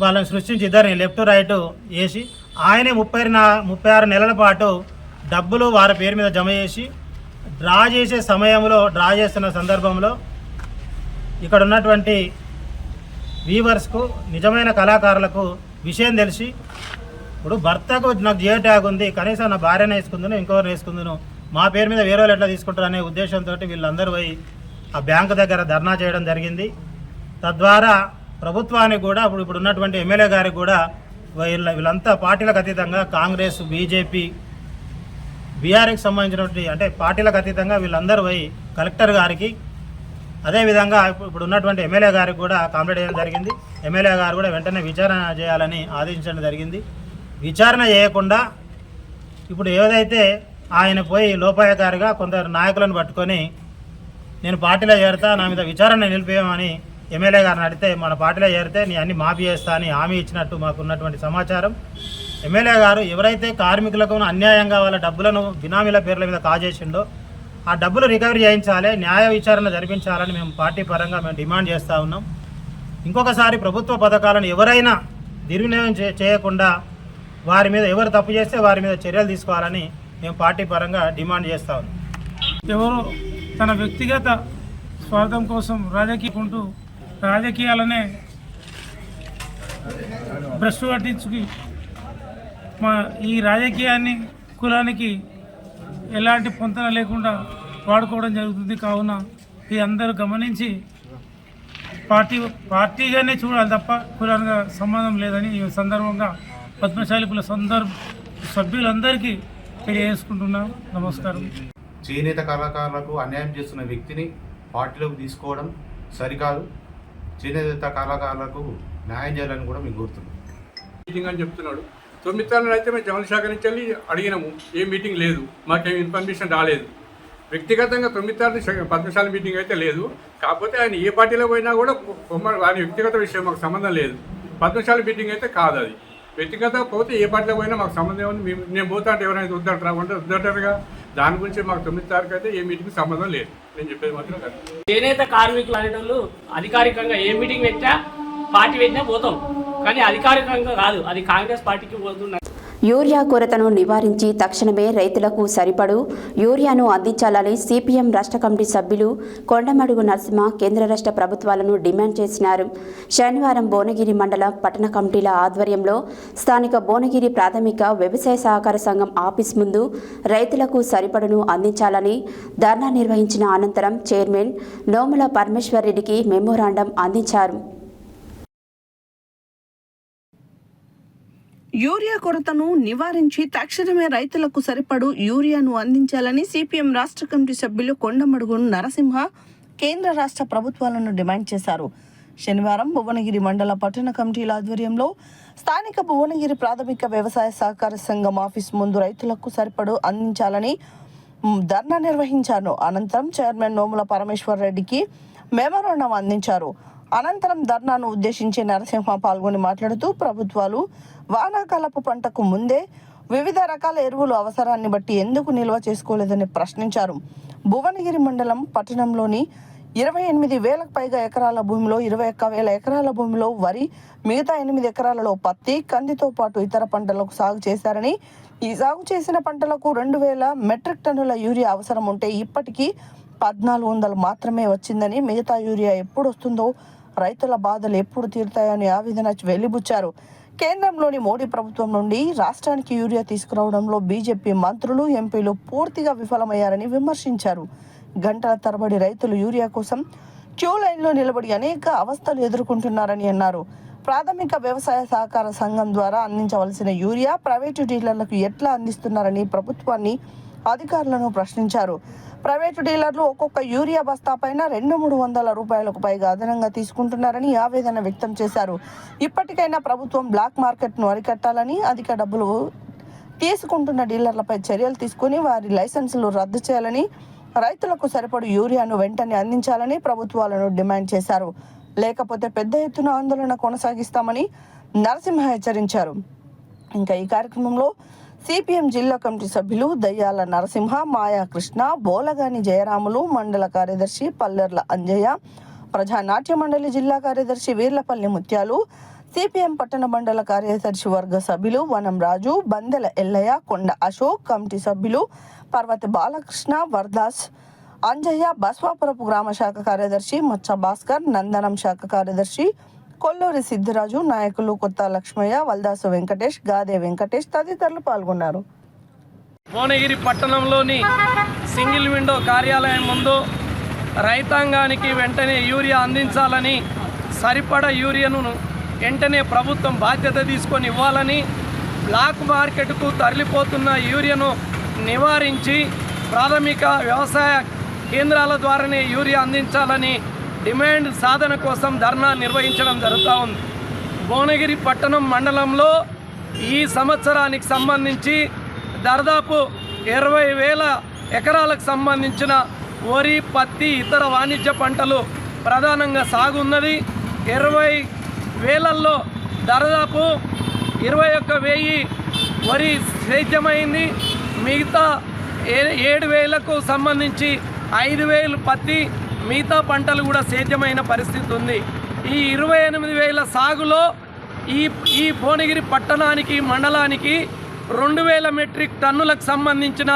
వాళ్ళని సృష్టించి ఇద్దరిని లెఫ్ట్ రైట్ వేసి ఆయనే 36 నెలల పాటు డబ్బులు వారి పేరు మీద జమ చేసి డ్రా చేస్తున్న సందర్భంలో ఇక్కడ ఉన్నటువంటి వీవర్స్కు, నిజమైన కళాకారులకు విషయం తెలిసి ఇప్పుడు భర్తకు నాకు జియో ట్యాగ్ ఉంది, కనీసం నా భార్యను వేసుకుందును, ఇంకొకరిని వేసుకుందును, మా పేరు మీద వేరే వాళ్ళు ఎట్లా తీసుకుంటారు అనే ఉద్దేశంతో వీళ్ళందరూ పోయి ఆ బ్యాంకు దగ్గర ధర్నా చేయడం జరిగింది. తద్వారా ప్రభుత్వానికి కూడా ఇప్పుడు ఉన్నటువంటి ఎమ్మెల్యే గారికి కూడా వీళ్ళంతా పార్టీలకు అతీతంగా కాంగ్రెస్, బీజేపీ, బీఆర్ఎస్కి సంబంధించినటువంటి అంటే పార్టీలకు అతీతంగా వీళ్ళందరూ పోయి కలెక్టర్ గారికి, అదేవిధంగా ఇప్పుడు ఉన్నటువంటి ఎమ్మెల్యే గారికి కూడా కంప్లైంట్ చేయడం జరిగింది. ఎమ్మెల్యే గారు కూడా వెంటనే విచారణ చేయాలని ఆదేశించడం జరిగింది. విచారణ చేయకుండా ఇప్పుడు ఏదైతే ఆయన పోయి లోపాయకారిగా కొందరు నాయకులను పట్టుకొని నేను పార్టీలో చేరుతా, నా మీద విచారణ నిలిపేయమని ఎమ్మెల్యే గారిని అడిగితే మన పార్టీలో చేరితే నీ అన్ని మాఫీ చేస్తా అని హామీ ఇచ్చినట్టు మాకు ఉన్నటువంటి సమాచారం. ఎమ్మెల్యే గారు ఎవరైతే కార్మికులకు అన్యాయంగా వాళ్ళ డబ్బులను బినామీల పేర్ల మీద కాజేసిండో ఆ డబ్బులు రికవరీ చేయించాలి, న్యాయ విచారణ జరిపించాలని మేము పార్టీ పరంగా డిమాండ్ చేస్తూ ఉన్నాం. ఇంకొకసారి ప్రభుత్వ పథకాలను ఎవరైనా దుర్వినియోగం చేయకుండా వారి మీద ఎవరు తప్పు చేస్తే వారి మీద చర్యలు తీసుకోవాలని మేము పార్టీ పరంగా డిమాండ్ చేస్తూ ఉన్నాం. ఎవరు తన వ్యక్తిగత స్వార్థం కోసం రాజకీయాలనే భ్రష్టు పట్టించుకి ఈ రాజకీయాన్ని కులానికి ఎలాంటి పొంతన లేకుండా వాడుకోవడం జరుగుతుంది. కావున ఇది అందరూ గమనించి పార్టీగానే చూడాలి తప్ప కులానికి సంబంధం లేదని ఈ సందర్భంగా పద్మశాలి కుల సభ్యులందరికీ తెలియజేసుకుంటున్నాం. నమస్కారం. చేనేత కళాకారులకు అన్యాయం చేస్తున్న వ్యక్తిని పార్టీలోకి తీసుకోవడం సరికాదు. చేనేత కళాకారులకు న్యాయం చేయాలని కూడా మేము కోరుతున్నాం. మీటింగ్ అని చెప్తున్నాడు. 9 తారీఖున అయితే మేము జనరల్ శాఖ నుంచి వెళ్ళి అడిగినాము, ఏ మీటింగ్ లేదు, మాకేం ఇన్ఫర్మేషన్ రాలేదు. వ్యక్తిగతంగా 9 తారీఖు పద్మశాలి మీటింగ్ అయితే లేదు. కాకపోతే ఆయన ఏ పార్టీలో పోయినా కూడా ఆయన వ్యక్తిగత విషయం మాకు సంబంధం లేదు. పద్మశాలి మీటింగ్ అయితే కాదు. అది వ్యక్తిగత పోతే ఏ పార్టీలో పోయినా మాకు సంబంధం ఉంది. నేను పోతా అంటే ఎవరైనా వద్దంటారుగా. దాని గురించి మాకు 9 తారీఖు అయితే ఏ మీటింగ్ సంబంధం లేదు. నేను చెప్పేది మాత్రం కాదు. చేనేత కార్మికులు అనేటోళ్ళు అధికారికంగా ఏ మీటింగ్ పెట్టా పార్టీ పెట్టినా పోతాం, కానీ అధికారికంగా కాదు. అది కాంగ్రెస్ పార్టీకి పోతున్నారు. యూరియా కొరతను నివారించి తక్షణమే రైతులకు సరిపడు యూరియాను అందించాలని సిపిఎం రాష్ట్ర కమిటీ సభ్యులు కొండమడుగు నరసింహ కేంద్ర రాష్ట్ర ప్రభుత్వాలను డిమాండ్ చేసినారు. శనివారం భువనగిరి మండల పట్టణ కమిటీల ఆధ్వర్యంలో స్థానిక భువనగిరి ప్రాథమిక వ్యవసాయ సహకార సంఘం ఆఫీస్ ముందు రైతులకు సరిపడును అందించాలని ధర్నా నిర్వహించిన అనంతరం చైర్మన్ నోముల పరమేశ్వర్ రెడ్డికి మెమోరాండం అందించారు. యూరియా కొరతను నివారించి తక్షణమే రైతులకు సరిపడు యూరియాను అందించాలని సిపిఎం రాష్ట్ర కమిటీ సభ్యులు కొండమడుగు నరసింహ కేంద్ర రాష్ట్ర ప్రభుత్వాలను డిమాండ్ చేశారు. శనివారం భువనగిరి మండల పట్టణ కమిటీల ఆధ్వర్యంలో స్థానిక భువనగిరి ప్రాథమిక వ్యవసాయ సహకార సంఘం ఆఫీస్ ముందు రైతులకు సరిపడు అందించాలని ధర్నా నిర్వహించారు. అనంతరం చైర్మన్ నోముల పరమేశ్వర్ రెడ్డికి మెమోరాండం అందించారు. అనంతరం ధర్నాను ఉద్దేశించి నరసింహ పాల్గొని మాట్లాడుతూ ప్రభుత్వాలు వానాకాలపు పంటకు ముందే వివిధ రకాల ఎరువులు అవసరాన్ని బట్టి ఎందుకు నిల్వ చేసుకోలేదని ప్రశ్నించారు. భువనగిరి మండలం పట్టణంలోని 28,000కు పైగా ఎకరాల భూమిలో 21,000 ఎకరాల భూమిలో వరి, మిగతా 8 ఎకరాలలో పత్తి, కందితో పాటు ఇతర పంటలకు సాగు చేశారని, ఈ సాగు చేసిన పంటలకు 2,000 మెట్రిక్ టన్నుల యూరియా అవసరం ఉంటే ఇప్పటికీ 1,400 మాత్రమే వచ్చిందని, మిగతా యూరియా ఎప్పుడు వస్తుందో, రైతుల బాధలు ఎప్పుడు తీరుతాయని ఆవేదన వెలిబుచ్చారు. కేంద్రంలోని మోడీ ప్రభుత్వం నుండి రాష్ట్రానికి యూరియా తీసుకురావడంలో బీజేపీ మంత్రులు, ఎంపీలు పూర్తిగా విఫలమయ్యారని విమర్శించారు. గంటల తరబడి రైతులు యూరియా కోసం క్యూ లైన్లో నిలబడి అనేక అవస్థలు ఎదుర్కొంటున్నారని అన్నారు. ప్రాథమిక వ్యవసాయ సహకార సంఘం ద్వారా అందించవలసిన యూరియా ప్రైవేటు డీలర్లకు ఎట్లా అందిస్తున్నారని ప్రభుత్వాన్ని, అధికారులను ప్రశ్నించారు. ప్రైవేటు డీలర్లు ఒక్కొక్క యూరియా బస్తా పైన 200-300 రూపాయలకు పైగా అదనంగా తీసుకుంటున్నారని ఆవేదన వ్యక్తం చేశారు. ఇప్పటికైనా ప్రభుత్వం బ్లాక్ మార్కెట్ను అరికట్టాలని, అధిక డబ్బులు తీసుకుంటున్న డీలర్లపై చర్యలు తీసుకుని వారి లైసెన్సులు రద్దు చేయాలని, రైతులకు సరిపడు యూరియాను వెంటనే అందించాలని ప్రభుత్వాలను డిమాండ్ చేశారు. లేకపోతే పెద్ద ఎత్తున ఆందోళన కొనసాగిస్తామని నరసింహ హెచ్చరించారు. ఇంకా ఈ కార్యక్రమంలో సిపిఎం జిల్లా కమిటీ సభ్యులు దయ్యాల నరసింహ, మాయా కృష్ణ, బోలగాని జయరాములు, మండల కార్యదర్శి పల్లెర్ల అంజయ్య, ప్రజానాట్య మండలి జిల్లా కార్యదర్శి వీర్లపల్లి ముత్యాలు, సిపిఎం పట్టణ మండల కార్యదర్శి వర్గ సభ్యులు వనం రాజు, బందెల ఎల్లయ్య, కొండ అశోక్, కమిటీ సభ్యులు పర్వతి బాలకృష్ణ, వర్దాస్ అంజయ్య, బస్వాపురపు గ్రామ శాఖ కార్యదర్శి మచ్చ భాస్కర్, నందనం శాఖ కార్యదర్శి కొల్లూరి సిద్ధిరాజు, నాయకులు కొత్త లక్ష్మయ్య, వల్దాసు వెంకటేష్, గాదే వెంకటేష్ తదితరులు పాల్గొన్నారు. భువనగిరి పట్టణంలోని సింగిల్ విండో కార్యాలయం ముందు రైతాంగానికి వెంటనే యూరియా అందించాలని, సరిపడా యూరియాను వెంటనే ప్రభుత్వం బాధ్యత తీసుకొని ఇవ్వాలని, బ్లాక్ మార్కెట్కు తరలిపోతున్న యూరియాను నివారించి ప్రాథమిక వ్యవసాయ కేంద్రాల ద్వారానే యూరియా అందించాలని డిమాండ్ సాధన కోసం ధర్నా నిర్వహించడం జరుగుతూ ఉంది. భువనగిరి పట్టణం మండలంలో ఈ సంవత్సరానికి సంబంధించి దాదాపు 20,000 ఎకరాలకు సంబంధించిన వరి, పత్తి, ఇతర వాణిజ్య పంటలు ప్రధానంగా సాగు ఉన్నది. 20,000లో దాదాపు 21,000 వరి సేద్యమైంది. మిగతా 7,000కు సంబంధించి 5,000 పత్తి, మిగతా పంటలు కూడా సేద్యమైన పరిస్థితి ఉంది. ఈ 28,000 సాగులో ఈ భువనగిరి పట్టణానికి, మండలానికి 2,000 మెట్రిక్ టన్నులకు సంబంధించిన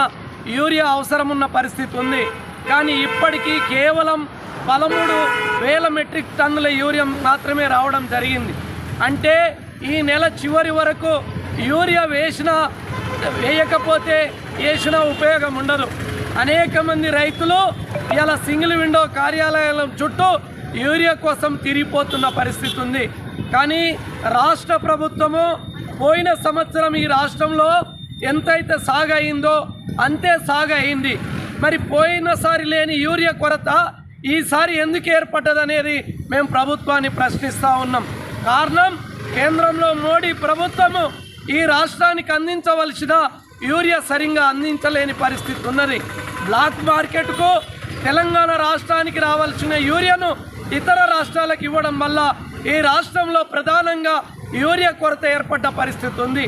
యూరియా అవసరం ఉన్న పరిస్థితి ఉంది. కానీ ఇప్పటికీ కేవలం 13,000 మెట్రిక్ టన్నుల యూరియా మాత్రమే రావడం జరిగింది. అంటే ఈ నెల చివరి వరకు యూరియా వేయకపోతే వేసిన ఉపయోగం ఉండదు. అనేక మంది రైతులు ఇలా సింగిల్ విండో కార్యాలయాల చుట్టూ యూరియా కోసం తిరిగిపోతున్న పరిస్థితి ఉంది. కానీ రాష్ట్ర ప్రభుత్వము పోయిన సంవత్సరం ఈ రాష్ట్రంలో ఎంతైతే సాగు అయిందో అంతే సాగు అయింది. మరి పోయినసారి లేని యూరియా కొరత ఈసారి ఎందుకు ఏర్పడ్డదనేది మేము ప్రభుత్వాన్ని ప్రశ్నిస్తూ ఉన్నాం. కారణం కేంద్రంలో మోడీ ప్రభుత్వము ఈ రాష్ట్రానికి అందించవలసిన యూరియా సరిగ్గా అందించలేని పరిస్థితి ఉన్నది. బ్లాక్ మార్కెట్కు తెలంగాణ రాష్ట్రానికి రావాల్సిన యూరియాను ఇతర రాష్ట్రాలకు ఇవ్వడం వల్ల ఈ రాష్ట్రంలో ప్రధానంగా యూరియా కొరత ఏర్పడ్డ పరిస్థితి ఉంది.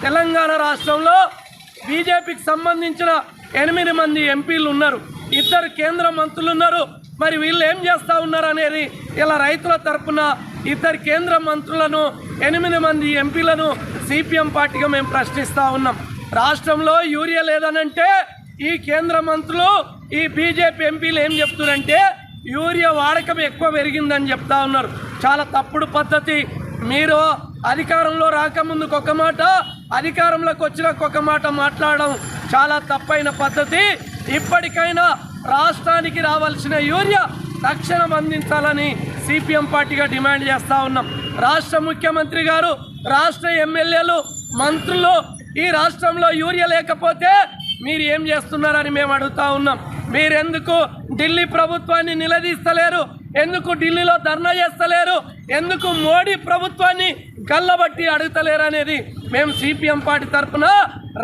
తెలంగాణ రాష్ట్రంలో బీజేపీకి సంబంధించిన 8 మంది ఎంపీలు ఉన్నారు, 2 కేంద్ర మంత్రులు ఉన్నారు. మరి వీళ్ళు ఏం చేస్తూ ఉన్నారు అనేది ఇలా రైతుల తరఫున 2 కేంద్ర మంత్రులను, 8 మంది ఎంపీలను సిపిఎం పార్టీగా మేము ప్రశ్నిస్తూ ఉన్నాం. రాష్ట్రంలో యూరియా లేదనంటే ఈ కేంద్ర మంత్రులు, ఈ బీజేపీ ఎంపీలు ఏం చెప్తున్నారంటే యూరియా వాడకం ఎక్కువ పెరిగిందని చెప్తా ఉన్నారు. చాలా తప్పుడు పద్ధతి. మీరు అధికారంలో రాకముందుకు ఒక మాట, అధికారంలోకి వచ్చినాక ఒక మాట మాట్లాడడం చాలా తప్పైన పద్ధతి. ఇప్పటికైనా రాష్ట్రానికి రావాల్సిన యూరియా తక్షణం అందించాలని సిపిఎం పార్టీగా డిమాండ్ చేస్తూ ఉన్నాం. రాష్ట్ర ముఖ్యమంత్రి గారు, రాష్ట్ర ఎమ్మెల్యేలు, మంత్రులు ఈ రాష్ట్రంలో యూరియా లేకపోతే మీరు ఏం చేస్తున్నారని మేము అడుగుతా ఉన్నాం. మీరెందుకు ఢిల్లీ ప్రభుత్వాన్ని నిలదీస్తలేరు? ఎందుకు ఢిల్లీలో ధర్నా చేస్తలేరు? ఎందుకు మోడీ ప్రభుత్వాన్ని గల్లబట్టి అడుగుతలేరు అనేది మేము సిపిఎం పార్టీ తరఫున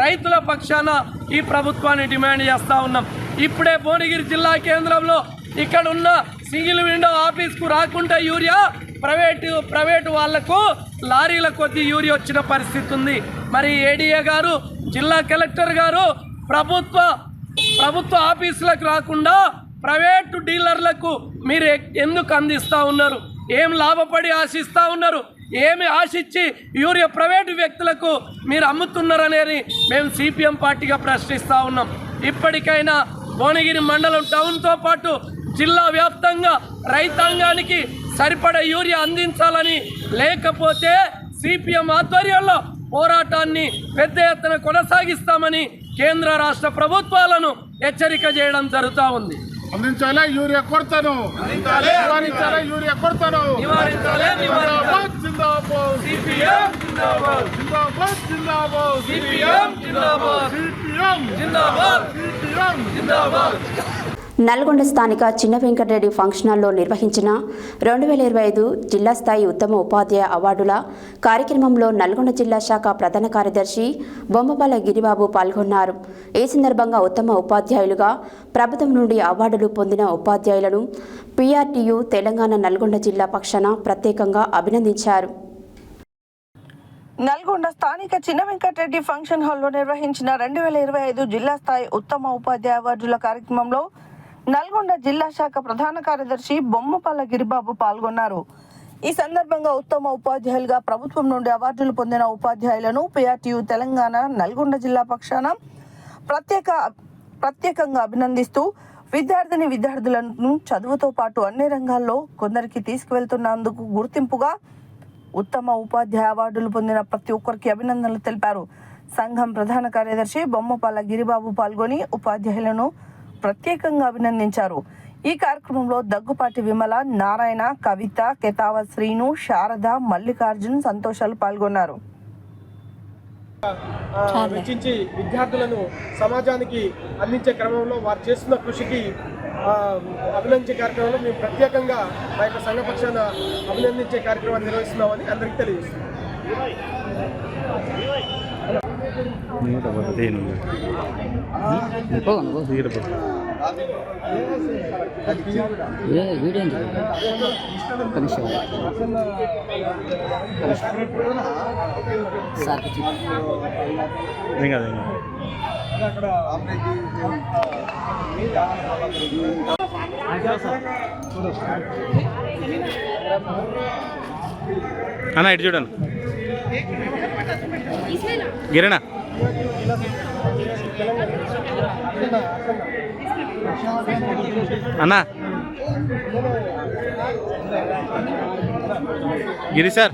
రైతుల పక్షాన ఈ ప్రభుత్వాన్ని డిమాండ్ చేస్తూ ఉన్నాం. ఇప్పుడే భువనగిరి జిల్లా కేంద్రంలో ఇక్కడ ఉన్న సింగిల్ విండో ఆఫీస్కు రాకుండా యూరియా ప్రైవేటు వాళ్లకు లారీల కొద్ది యూరియా వచ్చిన పరిస్థితి ఉంది. మరి ఏడీఏ గారు, జిల్లా కలెక్టర్ గారు ప్రభుత్వ ఆఫీసులకు రాకుండా ప్రైవేటు డీలర్లకు మీరు ఎందుకు అందిస్తూ ఉన్నారు? ఏం లాభపడి ఆశిస్తూ ఉన్నారు? ఏమి ఆశించి యూరియా ప్రైవేటు వ్యక్తులకు మీరు అమ్ముతున్నారనేది మేము సిపిఎం పార్టీగా ప్రశ్నిస్తూ ఉన్నాం. ఇప్పటికైనా భువనగిరి మండలం టౌన్తో పాటు జిల్లా వ్యాప్తంగా రైతాంగానికి సరిపడ యూరియా అందించాలని, లేకపోతే సిపిఎం ఆధ్వర్యంలో పోరాటాన్ని పెద్ద ఎత్తున కొనసాగిస్తామని కేంద్ర రాష్ట్ర ప్రభుత్వాలను హెచ్చరిక చేయడం జరుగుతూ ఉంది. అందించాలి యూరియా కొరతను, నివారించాలి యూరియా కొరతను, నివారించాలి. జిందాబాద్ సిపిఎం, జిందాబాద్ జిందాబాద్ జిందాబాద్ సిపిఎం జిందాబాద్, సిపిఎం జిందాబాద్, సిపిఎం జిందాబాద్. నల్గొండ స్థానిక చిన్న వెంకటరెడ్డి ఫంక్షన్ హాల్లో నిర్వహించిన 2025 జిల్లా స్థాయి ఉత్తమ ఉపాధ్యాయ అవార్డుల కార్యక్రమంలో నల్గొండ జిల్లా శాఖ ప్రధాన కార్యదర్శి బొమ్మపాల గిరిబాబు పాల్గొన్నారు. ఈ సందర్భంగా ఉత్తమ ఉపాధ్యాయులుగా ప్రభుత్వం నుండి అవార్డులు పొందిన ఉపాధ్యాయులను PRTU తెలంగాణ నల్గొండ జిల్లా పక్షాన ప్రత్యేకంగా అభినందించారు. నల్గొండ స్థానిక చిన్న వెంకటరెడ్డి ఫంక్షన్ హాల్లో నిర్వహించిన 2025 జిల్లా స్థాయి ఉత్తమ ఉపాధ్యాయ అవార్డుల కార్యక్రమంలో నల్గొండ జిల్లా శాఖ ప్రధాన కార్యదర్శి బొమ్మపాల గిరిబాబు పాల్గొన్నారు. ఈ సందర్భంగా ఉత్తమ ఉపాధ్యాయులుగా ప్రభుత్వం నుండి అవార్డులు పొందిన ఉపాధ్యాయులను PRTU తెలంగాణ నల్గొండ జిల్లా పక్షాన ప్రత్యేకంగా అభినందిస్తూ విద్యార్థులను చదువుతో పాటు అన్ని రంగాల్లో కొందరికి తీసుకువెళ్తున్నందుకు గుర్తింపుగా ఉత్తమ ఉపాధ్యాయ అవార్డులు పొందిన ప్రతి ఒక్కరికి అభినందనలు తెలిపారు. సంఘం ప్రధాన కార్యదర్శి బొమ్మపాల గిరిబాబు పాల్గొని ఉపాధ్యాయులను ప్రత్యేకంగా అభినందించారు. ఈ కార్యక్రమంలో దగ్గుపాటి విమల, నారాయణ, కవిత, కెతావ శ్రీను, శారద, మల్లికార్జున్, సంతోషాలు పాల్గొన్నారు. వెచ్చించి విద్యార్థులను సమాజానికి అందించే క్రమంలో వారు చేస్తున్న కృషికి అభినందించే కార్యక్రమంలో మేము ప్రత్యేకంగా మా యొక్క సంఘ పక్షాన అభినందించే కార్యక్రమాన్ని నిర్వహిస్తున్నామని అందరికీ తెలియజేస్తున్నాం. అన్న ఇటు చూడండి గిరేనా అన్నా గిరి సార్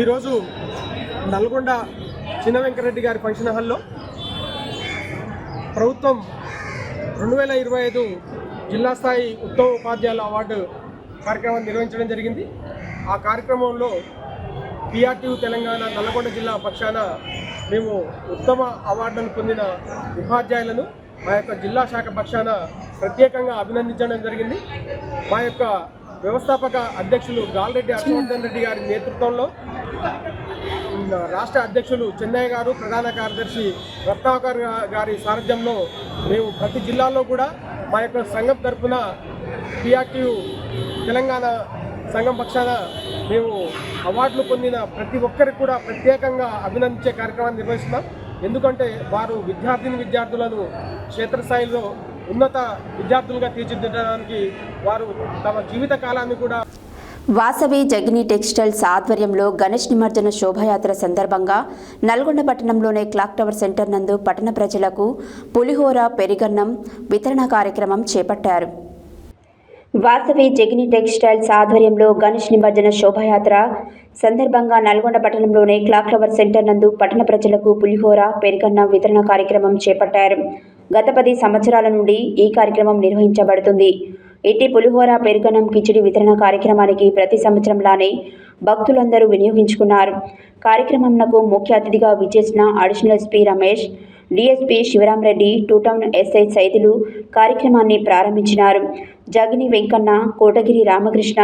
ఈరోజు నల్గొండ చిన్న వెంకటరెడ్డి గారి ఫంక్షన్ హాల్లో ప్రభుత్వం 2025 జిల్లా స్థాయి ఉత్తమ ఉపాధ్యాయుల అవార్డు కార్యక్రమాన్ని నిర్వహించడం జరిగింది. ఆ కార్యక్రమంలో PRTU తెలంగాణ నల్గొండ జిల్లా పక్షాన మేము ఉత్తమ అవార్డులను పొందిన ఉపాధ్యాయులను మా యొక్క జిల్లా శాఖ పక్షాన ప్రత్యేకంగా అభినందించడం జరిగింది. మా యొక్క వ్యవస్థాపక అధ్యక్షులు గాల్రెడ్డి హర్షవర్ధన్ రెడ్డి గారి నేతృత్వంలో రాష్ట్ర అధ్యక్షులు చెన్నయ్య గారు, ప్రధాన కార్యదర్శి రత్నాకర్ గారి సారథ్యంలో మేము ప్రతి జిల్లాలో కూడా మా యొక్క సంఘం తరఫున PRTU తెలంగాణ సంఘం పక్షాన మేము అవార్డులు పొందిన ప్రతి ఒక్కరికి కూడా ప్రత్యేకంగా అభినందించే కార్యక్రమాన్ని నిర్వహిస్తున్నాం. ఎందుకంటే వారు విద్యార్థులను క్షేత్రస్థాయిలో ఉన్నత విద్యార్థులుగా తీర్చిదిద్దడానికి వారు తమ జీవిత కాలాన్ని కూడా. వాసవి జగిని టెక్స్టైల్స్ ఆధ్వర్యంలో గణేష్ నిమజ్జన శోభాయాత్ర సందర్భంగా నల్గొండ పట్టణంలోని క్లాక్ టవర్ సెంటర్ నందు పట్టణ ప్రజలకు పులిహోర పెరిగన్నం వితరణ కార్యక్రమం చేపట్టారు. వాసవి జగిని టెక్స్టైల్స్ ఆధ్వర్యంలో గణేష్ నిమజ్జన శోభాయాత్ర సందర్భంగా నల్గొండ పట్టణంలోని క్లాక్ టవర్ సెంటర్ నందు పట్టణ ప్రజలకు పులిహోర పెరిగన్నం వితరణ కార్యక్రమం చేపట్టారు. గత 10 సంవత్సరాల నుండి ఈ కార్యక్రమం నిర్వహించబడుతుంది. ఇట్టి పులిహోర పెరుగన్నం కిచిడి వితరణ కార్యక్రమానికి ప్రతి సంవత్సరంలానే భక్తులందరూ వినియోగించుకున్నారు. కార్యక్రమంకు ముఖ్య అతిథిగా విచ్చేసిన additional SP Ramesh, DSP Sivarama Reddy, 2 town SI Saidulu కార్యక్రమాన్ని ప్రారంభించినారు. జగిని వెంకన్న, కోటగిరి రామకృష్ణ,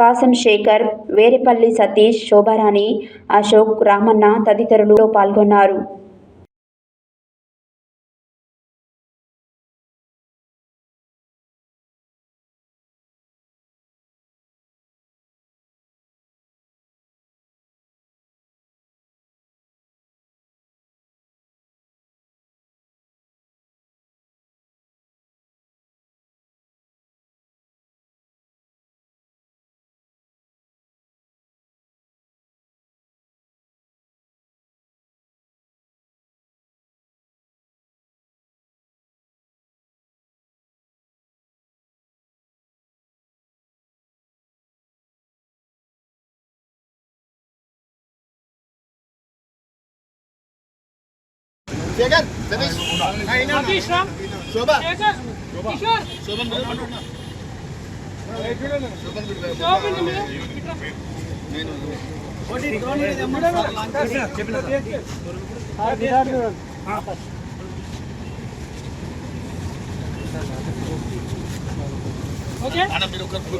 కాసం శేఖర్, వేరేపల్లి సతీష్, శోభారాణి, అశోక్, రామన్న తదితరులు పాల్గొన్నారు.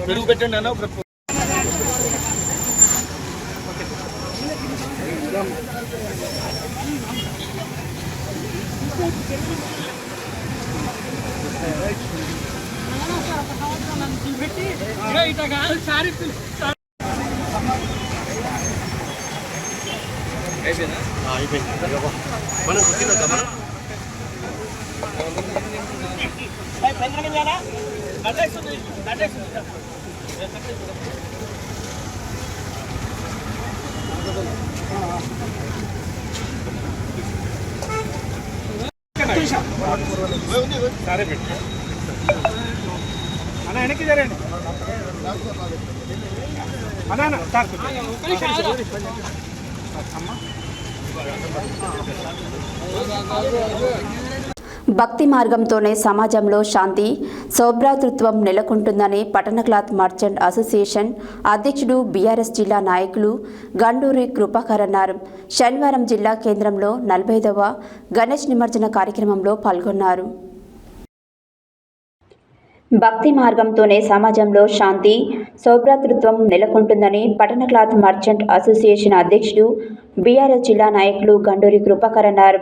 పెరుగు పెట్టండి అన్న. సరే పెట్టి అన్న వెనక్కి జరండి అన్న భక్తి మార్గంతోనే సమాజంలో శాంతి సౌభ్రాతృత్వం నెలకొంటుందని పట్టణ క్లాత్ మర్చెంట్ అసోసియేషన్ అధ్యక్షుడు బీఆర్ఎస్ జిల్లా నాయకులు గండూరి కృపాకర్ అన్నారు. శనివారం జిల్లా కేంద్రంలో 45వ గణేష్ నిమజ్జన కార్యక్రమంలో పాల్గొన్నారు. భక్తి మార్గంతోనే సమాజంలో శాంతి సౌభ్రాతృత్వం నెలకొంటుందని పట్టణ క్లాత్ మర్చెంట్ అసోసియేషన్ అధ్యక్షుడు బీఆర్ఎస్ జిల్లా నాయకులు గండూరి కృపాకర్ అన్నారు.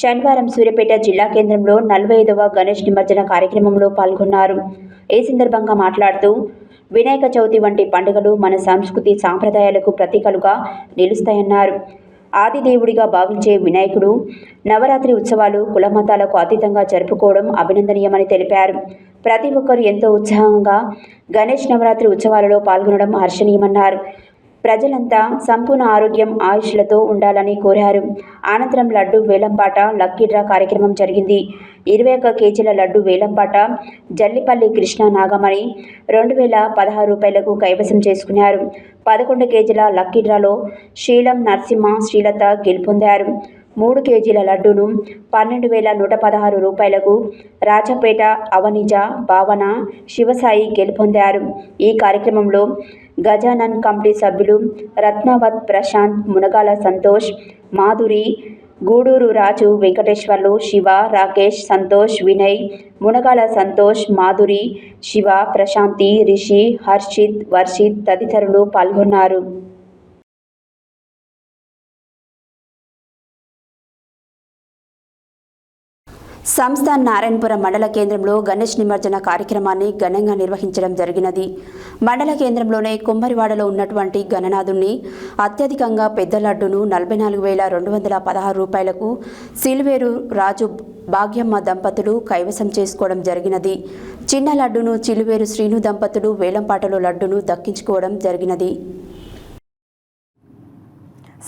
శనివారం సూర్యాపేట జిల్లా కేంద్రంలో 45వ గణేష్ నిమజ్జన కార్యక్రమంలో పాల్గొన్నారు. ఈ సందర్భంగా మాట్లాడుతూ వినాయక చవితి వంటి పండుగలు మన సంస్కృతి సాంప్రదాయాలకు ప్రతీకలుగా నిలుస్తాయన్నారు. ఆదిదేవుడిగా భావించే వినాయకుడు నవరాత్రి ఉత్సవాలు కులమతాలకు అతీతంగా జరుపుకోవడం అభినందనీయమని తెలిపారు. ప్రతి ఒక్కరూ ఎంతో ఉత్సాహంగా గణేష్ నవరాత్రి ఉత్సవాలలో పాల్గొనడం హర్షణీయమన్నారు. ప్రజలంతా సంపూర్ణ ఆరోగ్యం ఆయుష్లతో ఉండాలని కోరారు. అనంతరం లడ్డు వేలంపాట లక్కీ డ్రా కార్యక్రమం జరిగింది. 21 కేజీల లడ్డు వేలంపాట జల్లిపల్లి కృష్ణ నాగమణి 2016 రూపాయలకు కైవసం చేసుకున్నారు. 11 కేజీల లక్కీ డ్రాలో శీలం నరసింహ శ్రీలత గెలుపొందారు. 3 కేజీల లడ్డూను 12,116 రూపాయలకు రాజపేట అవనిజ భావన శివసాయి గెలుపొందారు. ఈ కార్యక్రమంలో గజానన్ కమిటీ సభ్యులు రత్నావత్ ప్రశాంత్, మునగాల సంతోష్, మాధురి, గూడూరు రాజు, వెంకటేశ్వర్లు, శివ, రాకేష్, సంతోష్, వినయ్, మునగాల సంతోష్, మాధురి, శివ, ప్రశాంతి, రిషి, హర్షిత్, వర్షిత్ తదితరులు పాల్గొన్నారు. సంస్థ నారాయణపురం మండల కేంద్రంలో గణేష్ నిమజ్జన కార్యక్రమాన్ని ఘనంగా నిర్వహించడం జరిగినది. మండల కేంద్రంలోనే కుమ్మరివాడలో ఉన్నటువంటి గణనాథుణ్ణి అత్యధికంగా పెద్ద లడ్డును 44,216 రూపాయలకు సిల్వేరు రాజు భాగ్యమ్మ దంపతులు కైవసం చేసుకోవడం జరిగినది. చిన్న లడ్డును చిలువేరు శ్రీను దంపతులు వేలంపాటలో లడ్డును దక్కించుకోవడం జరిగినది.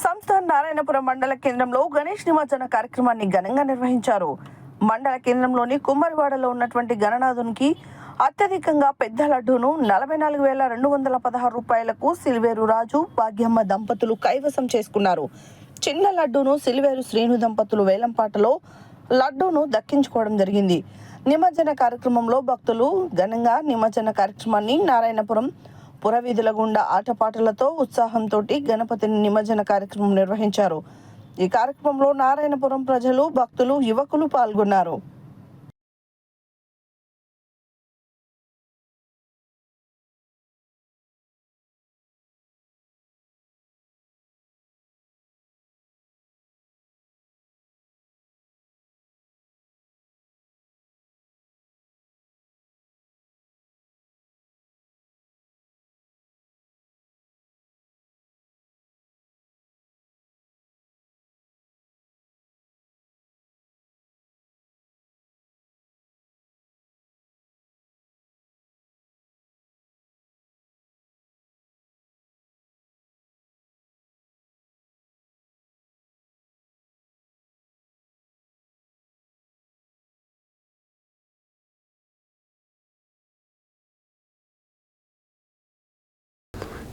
సంస్థ నారాయణపురం మండల కేంద్రంలో గణేష్ నిమజ్జన కార్యక్రమాన్ని ఘనంగా నిర్వహించారు. మండల కేంద్రంలోని కుమ్మరివాడలో ఉన్నటువంటి గణనాథునికి అత్యధికంగా పెద్ద లడ్డూను 44,216 రూపాయలకు సిల్వేరు రాజు భాగ్యమ్మ దంపతులు కైవసం చేసుకున్నారు. చిన్న లడ్డూను సిల్వేరు శ్రీను దంపతులు వేలంపాటలో లడ్డూను దక్కించుకోవడం జరిగింది. నిమజ్జన కార్యక్రమంలో భక్తులు ఘనంగా నిమజ్జన కార్యక్రమాన్ని నారాయణపురం పురవీధుల గుండా ఆటపాటలతో ఉత్సాహంతో గణపతిని నిమజ్జన కార్యక్రమం నిర్వహించారు. ఈ కార్యక్రమంలో నారాయణపురం ప్రజలు, భక్తులు, యువకులు పాల్గొన్నారు.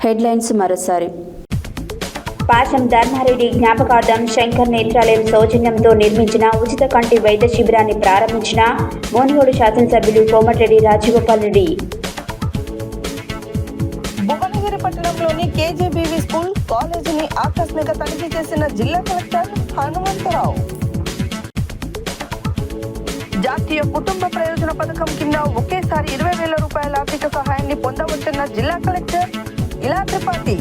హెడ్లైన్స్ మరోసారి. పాశం ధర్మారెడ్డి జ్ఞాపకార్థం శంకర్ నేత్రాలయం సౌజన్యంతో నిర్మించిన ఉచిత కంటి వైద్య శిబిరాన్ని ప్రారంభించిన మునుగోడు శాసనసభ్యులు కోమటిరెడ్డి రాజగోపాల్ రెడ్డి. భువనగిరి పట్టణంలోని కేజీబీవీ స్కూల్ కాలేజీని ఆకస్మిక తనిఖీ చేసిన జిల్లా కలెక్టర్ హనుమంతరావు. జాతీయ కుటుంబ ప్రయోజన పథకం కింద ఒకేసారి 20,000 రూపాయల ఆర్థిక సహాయాన్ని పొందవచ్చన్న జిల్లా కలెక్టర్ ఇలా త్రిపాఠి.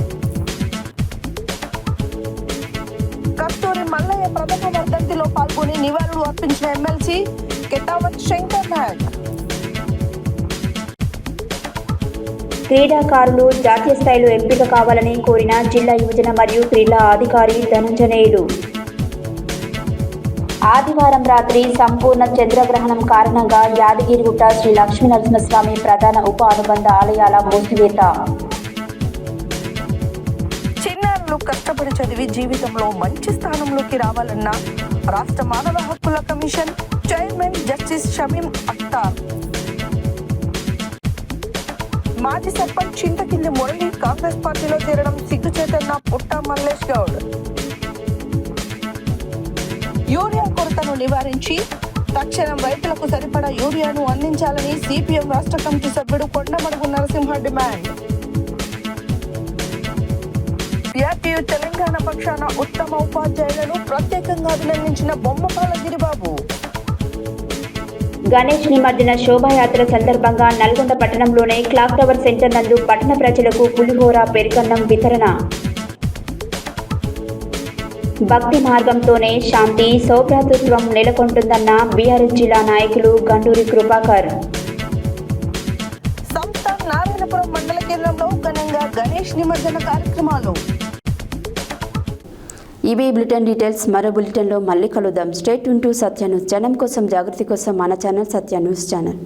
కస్తూరి మల్లయ్య ప్రథమ వర్ధంతిలో పాల్గొని నివాళులు అర్పించిన ఎమ్మెల్సీ కెటావత్ శంకర్ నాయక్. క్రీడాకారులు జాతీయ స్థాయిలో ఎంపిక కావాలని కోరిన జిల్లా యువజన మరియు క్రీడా అధికారి ధనంజనేయులు. ఆదివారం రాత్రి సంపూర్ణ చంద్రగ్రహణం కారణంగా యాదగిరిగుట్ట శ్రీ లక్ష్మీనరసింహస్వామి ప్రధాన ఉప అనుబంధ ఆలయాల మూసివేత. చిన్నారులు కష్టపడి చదివి జీవితంలో మంచి స్థానంలోకి రావాలన్న రాష్ట్ర మానవ హక్కుల commission chairman justice Shamim Akhtar. మాజీ సర్పంచ్ చింతకింది మురళి కాంగ్రెస్ పార్టీలో చేరడం సిగ్గుచేతన్న పుట్ట మల్లేష్ గౌడ్. యూరియా కొరతను నివారించి తక్షణం రైతులకు సరిపడా యూరియాను అందించాలని సిపిఎం రాష్ట్ర కమిటీ సభ్యుడు కొండమడుగు నరసింహ డిమాండ్. పిఆర్టీయూ తెలంగాణ పక్షాన ఉత్తమ ఉపాధ్యాయులను ప్రత్యేకంగా అభినందించిన బొమ్మపాల గిరిబాబు. గణేష్ నిమజ్జన శోభాయాత్ర సందర్భంగా నల్గొండ పట్టణంలోని క్లాక్ టవర్ సెంటర్ నందు పట్టణ ప్రజలకు పులిహోర పెరుగన్నం వితరణ. భక్తి మార్గంతోనే శాంతి సౌభ్రాతృత్వం నెలకొంటుందన్న బీఆర్ఎస్ జిల్లా నాయకులు గండూరి కృపాకర్. సంస్థ నారాయణపురం మండల కేంద్రంలో ఘనంగా గణేష్ నిమజ్జన కార్యక్రమాలు. ఇవి బులెటిన్ డీటెయిల్స్. మరో బులెటిన్లో మళ్ళీ కలుద్దాం. Stay tune to Satya news. జనం కోసం జాగృతి కోసం మన ఛానల్ సత్య న్యూస్ ఛానల్.